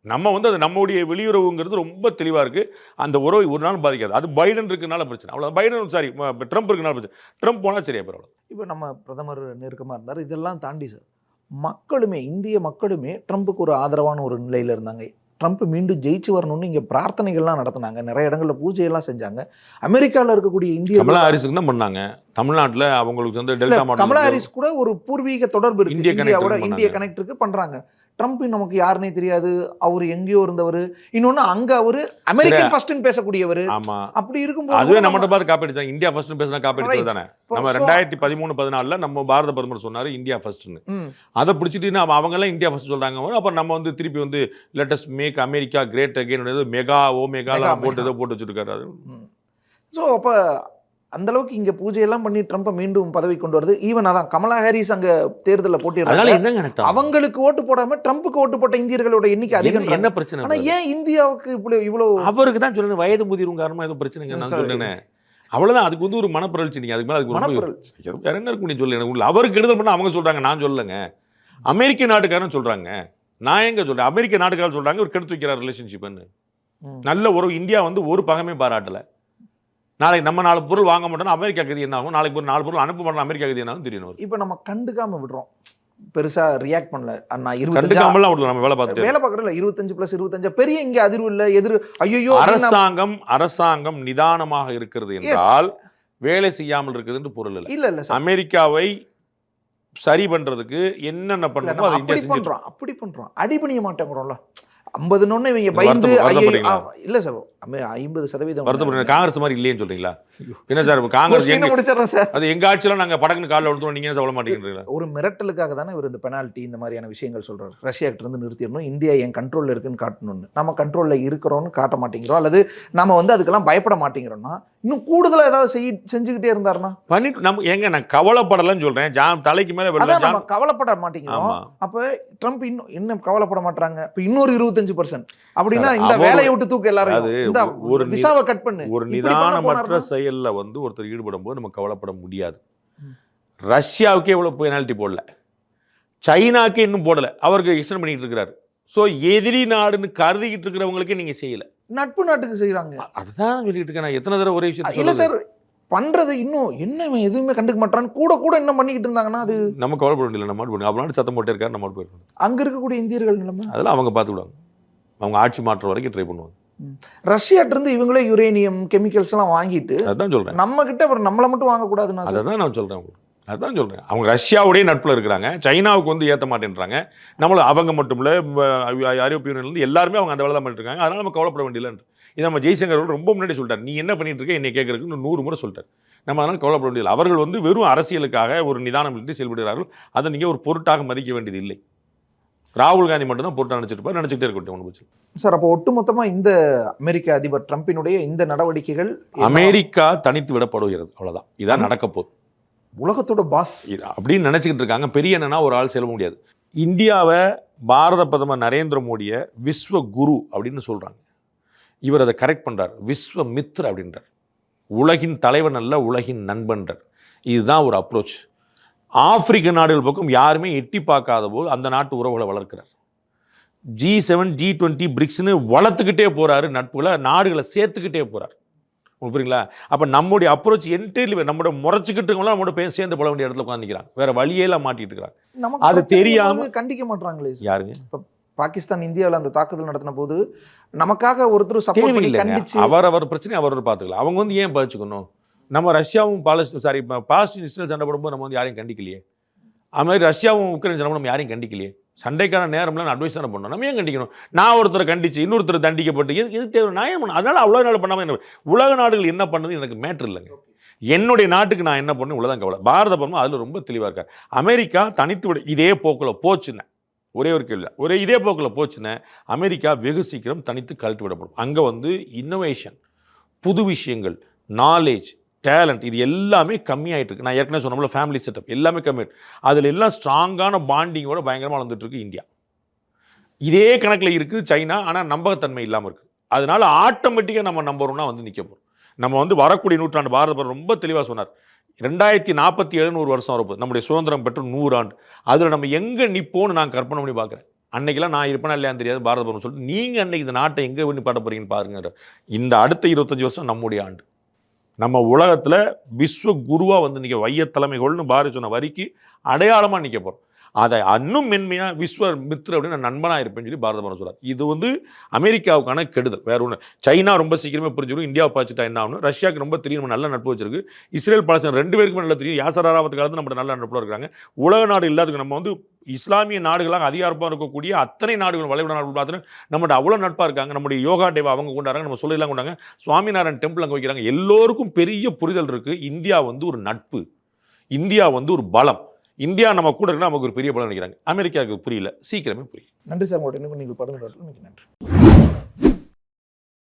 நம்ம வந்து அது நம்முடைய வெளியுறவுங்கிறது ரொம்ப தெளிவாக இருக்குது. அந்த உறவை ஒரு நாள் பாதிக்காது. அது பைடன் இருக்கனால பிரச்சனை, அவ்வளோ. பைடன் சாரி ட்ரம்ப் இருக்கனால பிரச்சனை. ட்ரம்ப் போனால் சரியா பரவாயில்ல. இப்போ நம்ம பிரதமர் நெருக்கமாக இருந்தார். இதெல்லாம் தாண்டி சார், மக்களுமே, இந்திய மக்களுமே ட்ரம்ப்புக்கு ஒரு ஆதரவான ஒரு நிலையில் இருந்தாங்க. ட்ரம்ப் மீண்டும் ஜெயிச்சு வரணும்னு இங்கே பிரார்த்தனைகள்லாம் நடத்தினாங்க, நிறைய இடங்களில் பூஜையெல்லாம் செஞ்சாங்க. அமெரிக்காவில் இருக்கக்கூடிய இந்திய கமலா ஹாரிஸுக்கு தான் பண்ணாங்க. தமிழ்நாட்டில் அவங்களுக்கு வந்து டெல்டா மாடல், கமலா ஹாரிஸ் கூட ஒரு பூர்வீக தொடர்பு இருக்கு, இந்திய கனெக்டருக்கு பண்றாங்க. ட்ரம்ப் நமக்கு யாருன்னே தெரியாது, அவர் எங்கேயோ இருந்தவர். இன்னொன்னு அங்க அவரு அமெரிக்கன் ஃபர்ஸ்ட்னு பேசக்கூடியவர். ஆமா, அப்படி இருக்கும்போது அதுவே நம்மகிட்ட பார்த்து காப்பி அடிச்சாங்க. இந்தியா ஃபர்ஸ்ட்னு பேசினா காப்பி அடிச்சது தானே. நம்ம 2013-14 நம்ம பாரத பிரதமர் சொன்னாரு இந்தியா ஃபர்ஸ்ட்னு. அதை பிடிச்சிட்டு அவங்க எல்லாம் இந்தியா ஃபர்ஸ்ட் சொல்றாங்க. அப்புறம் நம்ம வந்து திருப்பி வந்து let's make America great again mega ஓமெகாலாம் போட்டு வச்சிருக்காரு. ஸோ அப்போ அந்த அளவுக்கு இங்க பூஜையெல்லாம் பண்ணி ட்ரம்ப்பை மீண்டும் பதவி கொண்டு வருது. ஈவன் அதான் கமலா ஹாரிஸ் அங்க தேர்தலில் போட்டிடுறாங்க. அவங்களுக்கு ஓட்டு போடாம ட்ரம்ப்புக்கு ஓட்டு போட்ட இந்தியர்களோட எண்ணிக்கை அதிகம். என்ன பிரச்சனை? ஆனா ஏன் இந்தியாவுக்கு இவ்வளவு? அவருக்கு தான் சொல்லுங்க, வயது முதிர்வு காரணமா ஏதோ பிரச்சனைங்க. நான் சொல்றேன் அவ்வளவுதான். அதுக்கு வந்து ஒரு மனப்பிரழ்ச்சி. நீங்க அதுக்கு மேல அதுக்கு வேற என்ன இருக்கு நீ சொல்லு. எனக்கு அவருக்கு கெடுதல் பண்ண அவங்க சொல்றாங்க, நான் சொல்லலைங்க. அமெரிக்க நாட்டுக்காரன் சொல்றாங்க, நான் எங்க சொல்றேன். அமெரிக்க நாட்டுக்காரன் சொல்றாங்க ஒரு கெடுத்து வைக்கிறார் ரிலேஷன்ஷிப்னு. நல்ல உறவு. இந்தியா வந்து ஒரு பகமே பாராட்டல. நாளைக்கு நம்ம 4 பொருள் வாங்க மாட்டோம்னா அமெரிக்கா கதி என்ன ஆகும்? நாளைக்கு ஒரு 4 பொருள் அனுப்ப மாட்டோம், அமெரிக்கா கதி என்ன ஆகும் தெரியணும். இப்போ நம்ம கண்டுக்காம விடுறோம், பெருசா ரியாக்ட் பண்ணல. நான் 25 நம்ம வேலை பார்க்கறோம். 25+25 பெரிய இங்க அதிர்வு இல்ல, எதிர். ஐயோ, அரசாங்கம் நிதானமாக இருக்கிறது என்றால் வேலை செய்யாமல் இருக்குது என்று பொருள் இல்லை. இல்ல அமெரிக்காவை சரி பண்றதுக்கு என்னென்ன பண்ணணுமோ அதை இந்தியா செஞ்சுட்டு அப்படி பண்றோம். அடிபணிய மாட்டேங்கிறோம்ல. 50 இவங்க பயந்து. இல்ல சார், 50% வருத்தப்படுறேன். காங்கிரஸ் மாதிரி இல்லையேன்னு சொல்றீங்களா? என்ன சார் காங்கிரஸ் முடிச்சிடறேன் சார். அது எங்க ஆட்சியில நாங்க படக்குன்னு காலில் விழுந்தோம், நீங்க சொல்ல மாட்டேங்கிறீங்களா? ஒரு மிரட்டலுக்காக தானே இவர் இந்த பெனால்ட்டி இந்த மாதிரியான விஷயங்கள் சொல்றாரு. ரஷ்யா கிட்ட இருந்து நிறுத்திடணும், இந்தியா என் கண்ட்ரோல்ல இருக்குன்னு காட்டணும்னு. நம்ம கண்ட்ரோல்ல இருக்கிறோம்னு காட்ட மாட்டேங்கிறோம், அல்லது நம்ம வந்து அதுக்கெல்லாம் பயப்பட மாட்டேங்கிறோம்னா இன்னும் கூடுதலா ஏதாவது செஞ்சுக்கிட்டே இருந்தாருன்னா பண்ணிட்டு நம்ம எங்க நான் கவலைப்படலன்னு சொல்றேன். தலைக்கு மேல நம்ம கவலைப்பட மாட்டேங்கிறோம். அப்ப ட்ரம்ப் இன்னும் கவலைப்பட மாட்டாங்க. இப்ப இன்னொரு 25% அப்படின்னா இந்த வேலையை விட்டு தூக்க எல்லாரும் ஒரு விசாவை கட் பண்ணு. ஒரு நிதானமற்ற செயல்ல வந்து ஒருத்தர் ஈடுபடும் போது நம்ம கவலைப்பட முடியாது. ரஷ்யாவுக்கு எவ்வளவு பெனால்ட்டி போடல, சைனாக்கு இன்னும் போடல, அவருக்கு எக்ஸ்டெண்ட் பண்ணிட்டு இருக்கிறாரு. ஸோ எதிரி நாடுன்னு கருதிக்கிட்டு இருக்கிறவங்களுக்கே நீங்க செய்யல, நட்பு நாட்டுக்கு செய்யறாங்க. அதுதான் சொல்லிட்டு இருக்கேன். நான் எத்தனை தடவை ஒரே விஷயம் இல்ல சார் பண்றது. இன்னும் என்ன எதுவுமே கண்டுக்க மாட்டான்னு கூட என்ன பண்ணிக்கிட்டு இருந்தாங்கன்னா அது நம்ம கவலைப்பட வேண்டியது. நம்ம மாட்டு அவனால சத்தம் போட்டே இருக்காரு, நம்ம போயிருக்கோம். அங்க இருக்கக்கூடிய இந்தியர்கள் நிலைமை அதெல்லாம் அவங்க பார்த்துக்கிடுவாங்க. அவங்க ஆட்சி மாற்றம் வரைக்கும் ட்ரை பண்ணுவாங்க. ரஷ்யாட்ட இருந்து இவங்களே யுரேனியம் கெமிக்கல்ஸ் எல்லாம் வாங்கிட்டு அதான் சொல்றேன் நம்ம கிட்ட அப்புறம் நம்மளை மட்டும் வாங்கக்கூடாதுன்னு அதான் நான் சொல்றேன். அதான் சொல்றேன். அவங்க ரஷ்யாவுடைய நட்புல இருக்கிறாங்க, சைனாவுக்கு வந்து ஏற்ற மாட்டேன்றாங்க. நம்மள அவங்க மட்டும் இல்ல, ஐரோப்பிய யூனியன்ல எல்லாருமே அவங்க அந்த வேலை தான் பண்ணிட்டு இருக்காங்க. அதனால நம்ம கவலைப்பட வேண்டியதில்லை. இது நம்ம ஜெய்சங்கர் ரொம்ப முன்னாடி சொல்லிட்டார். நீ என்ன பண்ணிட்டு இருக்க என்னை கேட்கறதுக்கு 100 முறை சொல்லிட்டார். நம்ம அதனால கவலைப்பட வேண்டியதில்லை. அவர்கள் வந்து வெறும் அரசியலுக்காக ஒரு நிதானம் இன்றி செயல்படுகிறார்கள். அதை நீங்க ஒரு பொருட்டாக மதிக்க வேண்டியது இல்லை. ராகுல் காந்தி மட்டும் தான் பொருட்டா நினைச்சிட்டு நினைச்சுட்டே இருக்கட்டும் சார். அப்போ ஒட்டுமொத்தமா இந்த அமெரிக்க அதிபர் ட்ரம்பினுடைய இந்த நடவடிக்கைகள் அமெரிக்கா தனித்து விடப்படுகிறது, அவ்வளவுதான். இதான் நடக்க போகுது. உலகத்தோட பாஸ் அப்படின்னு நினைச்சுக்கிட்டு இருக்காங்க. பெரிய என்னன்னா ஒரு ஆள் செல்ல முடியாது. இந்தியாவை பாரத பிரதமர் நரேந்திர மோடியை விஸ்வ குரு அப்படின்னு சொல்கிறாங்க. இவர் அதை கரெக்ட் பண்ணுறார், விஸ்வமித்ர அப்படின்றார். உலகின் தலைவன் அல்ல, உலகின் நண்பன்றார். இதுதான் ஒரு அப்ரோச். ஆப்பிரிக்க நாடுகள் பக்கம் யாருமே எட்டி பார்க்காத போது அந்த நாட்டு உறவுகளை வளர்க்கிறார். G7 G20 பிரிக்ஸ்னு வளர்த்துக்கிட்டே போகிறாரு, நட்புகளை நாடுகளை சேர்த்துக்கிட்டே போகிறார். உங்களுக்கு புரியுங்களா? அப்போ நம்முடைய அப்ரோச் என்டையர்லி நம்மளோட முறைச்சிக்கிட்டுங்களாம் நம்மளோட சேர்ந்து போட வேண்டிய இடத்துல உட்காந்துக்கிறாங்க, வேற வழியெல்லாம் மாட்டிட்டு இருக்கிறாங்க. அது தெரியாம கண்டிக்க மாட்டாங்களே யாருங்க? இப்போ பாகிஸ்தான் இந்தியாவில் அந்த தாக்குதல் நடத்தின போது நமக்காக ஒருத்தர் சப்போர்ட் பண்ணி கண்டிச்சு அவர் பிரச்சனை அவர் பார்த்துக்கலாம். அவங்க வந்து ஏன் பாதிச்சுக்கணும்? நம்ம ரஷ்யாவும் பாலஸ்தீன் இஸ்ரேல் சண்டை போடும்போது நம்ம வந்து யாரையும் கண்டிக்கலையே. அது மாதிரி ரஷ்யாவும் உக்ரைன் சண்டை நம்ம யாரையும் கண்டிக்கலையே. சண்டைக்கான நேரம்லாம் அட்வைஸ் தானே பண்ணணும். நம்ம ஏன் கண்டிக்கணும்? நான் ஒருத்தரை கண்டிச்சு இன்னொருத்தர் தண்டிக்கப்பட்டு எது தேவை? நான் ஏன் பண்ண? அதனால அவ்வளோ நாள் பண்ணாமல் என்ன? உலக நாடுகள் என்ன பண்ணது எனக்கு மேட்ரு இல்லைங்க. என்னுடைய நாட்டுக்கு நான் என்ன பண்ணேன் இவ்வளோதான் கவலை. பாரத பிரதமர் அதில் ரொம்ப தெளிவாக இருக்கார். அமெரிக்கா தனித்து விட இதே போக்கில் போச்சுன்னு ஒரே ஒரு கேள்வி, இதே போக்கில் போச்சுன்னு அமெரிக்கா வெகு சீக்கிரம் தனித்து கழட்டி விடப்படும். அங்கே வந்து இன்னோவேஷன், புது விஷயங்கள், நாலேஜ், டேலண்ட் இது எல்லாமே கம்மியாயிட்டு இருக்கு. நான் ஏற்கனவே சொன்னோம்ல, ஃபேமிலி செட்டப் எல்லாமே கம்மியாயிட்டு, அதில் எல்லாம் ஸ்ட்ராங்கான பாண்டிங்கோட பயங்கரமாக வளர்ந்துட்டு இருக்கு இந்தியா. இதே கணக்கில் இருக்குது சைனா, ஆனால் நம்பகத்தன்மை இல்லாமல் இருக்குது. அதனால ஆட்டோமேட்டிக்காக நம்ம நம்புறோம்னா வந்து நிற்க போகிறோம். நம்ம வந்து வரக்கூடிய நூற்றாண்டு பாரத பிரதமர் ரொம்ப தெளிவாக சொன்னார், 2047 ஒரு வருஷம் வரப்போகுது, நம்முடைய சுதந்திரம் பெற்று 100 ஆண்டு. அதில் நம்ம எங்கே நிற்போன்னு நான் கற்பனை பண்ணி பார்க்குறேன். அன்னைக்கெல்லாம் நான் இருப்பேனா இல்லையான்னு தெரியாது, பாரத பிரதமர் சொல்லிட்டு நீங்கள் அன்னைக்கு இந்த நாட்டை எங்கே பண்ணி பாட்ட போறீங்கன்னு பாருங்க. இந்த அடுத்த 25 வருஷம் நம்முடைய ஆண்டு. நம்ம உலகத்தில் விஸ்வ குருவாக வந்து நிற்க, வைய தலைமைகள்னு பாரதி சொன்ன வரிக்கு அடையாளமாக நிற்க போகிறோம். அதை இன்னும் மென்மையாக விஸ்வமித்ர அப்படின்னு நான் நண்பனாக இருப்பேன்னு சொல்லி பாரத பிரதமர் சொல்கிறார். இது வந்து அமெரிக்காவுக்கான கெடுதல், வேற ஒன்று. சைனா ரொம்ப சீக்கிரமே புரிஞ்சிடும் இந்தியாவை பார்த்துட்டா என்ன ஆகணும். ரஷ்யாவுக்கு ரொம்ப தெரியும் நம்ம நல்ல நட்பு வச்சிருக்கு. இஸ்ரேல் பாலஸ்தீன் 2 பேருக்குமே நல்லா தெரியும். யாசர் அரஃபாத் காலத்தில் நம்ம நல்ல நட்பில் இருக்காங்க. உலக நாடு இல்லாததுக்கு நம்ம வந்து இஸ்லாமிய நாடுகளாக அதிகாரமாக இருக்கக்கூடிய அத்தனை நாடுகள் வளைகுடா நாடுகள் பார்த்துட்டு நம்மகிட்ட அவ்வளோ நட்பாக இருக்காங்க. நம்முடைய யோகா டேவை அவங்க கொண்டாடுறாங்க, நம்ம சொல்லலாம் கொண்டாங்க, சுவாமிநாராயண் டெம்பிள் அங்கே வைக்கிறாங்க. எல்லோருக்கும் பெரிய புரிதல் இருக்குது. இந்தியா வந்து ஒரு நட்பு, இந்தியா வந்து ஒரு பலம். இந்தியா நம்ம கூட இருக்குன்னா நமக்கு ஒரு பெரிய பலம் நினைக்கிறாங்க. அமெரிக்காவுக்கு புரியல, சீக்கிரமே புரியும். நன்றி சார், உங்களோட நீங்கள் படம் நன்றி.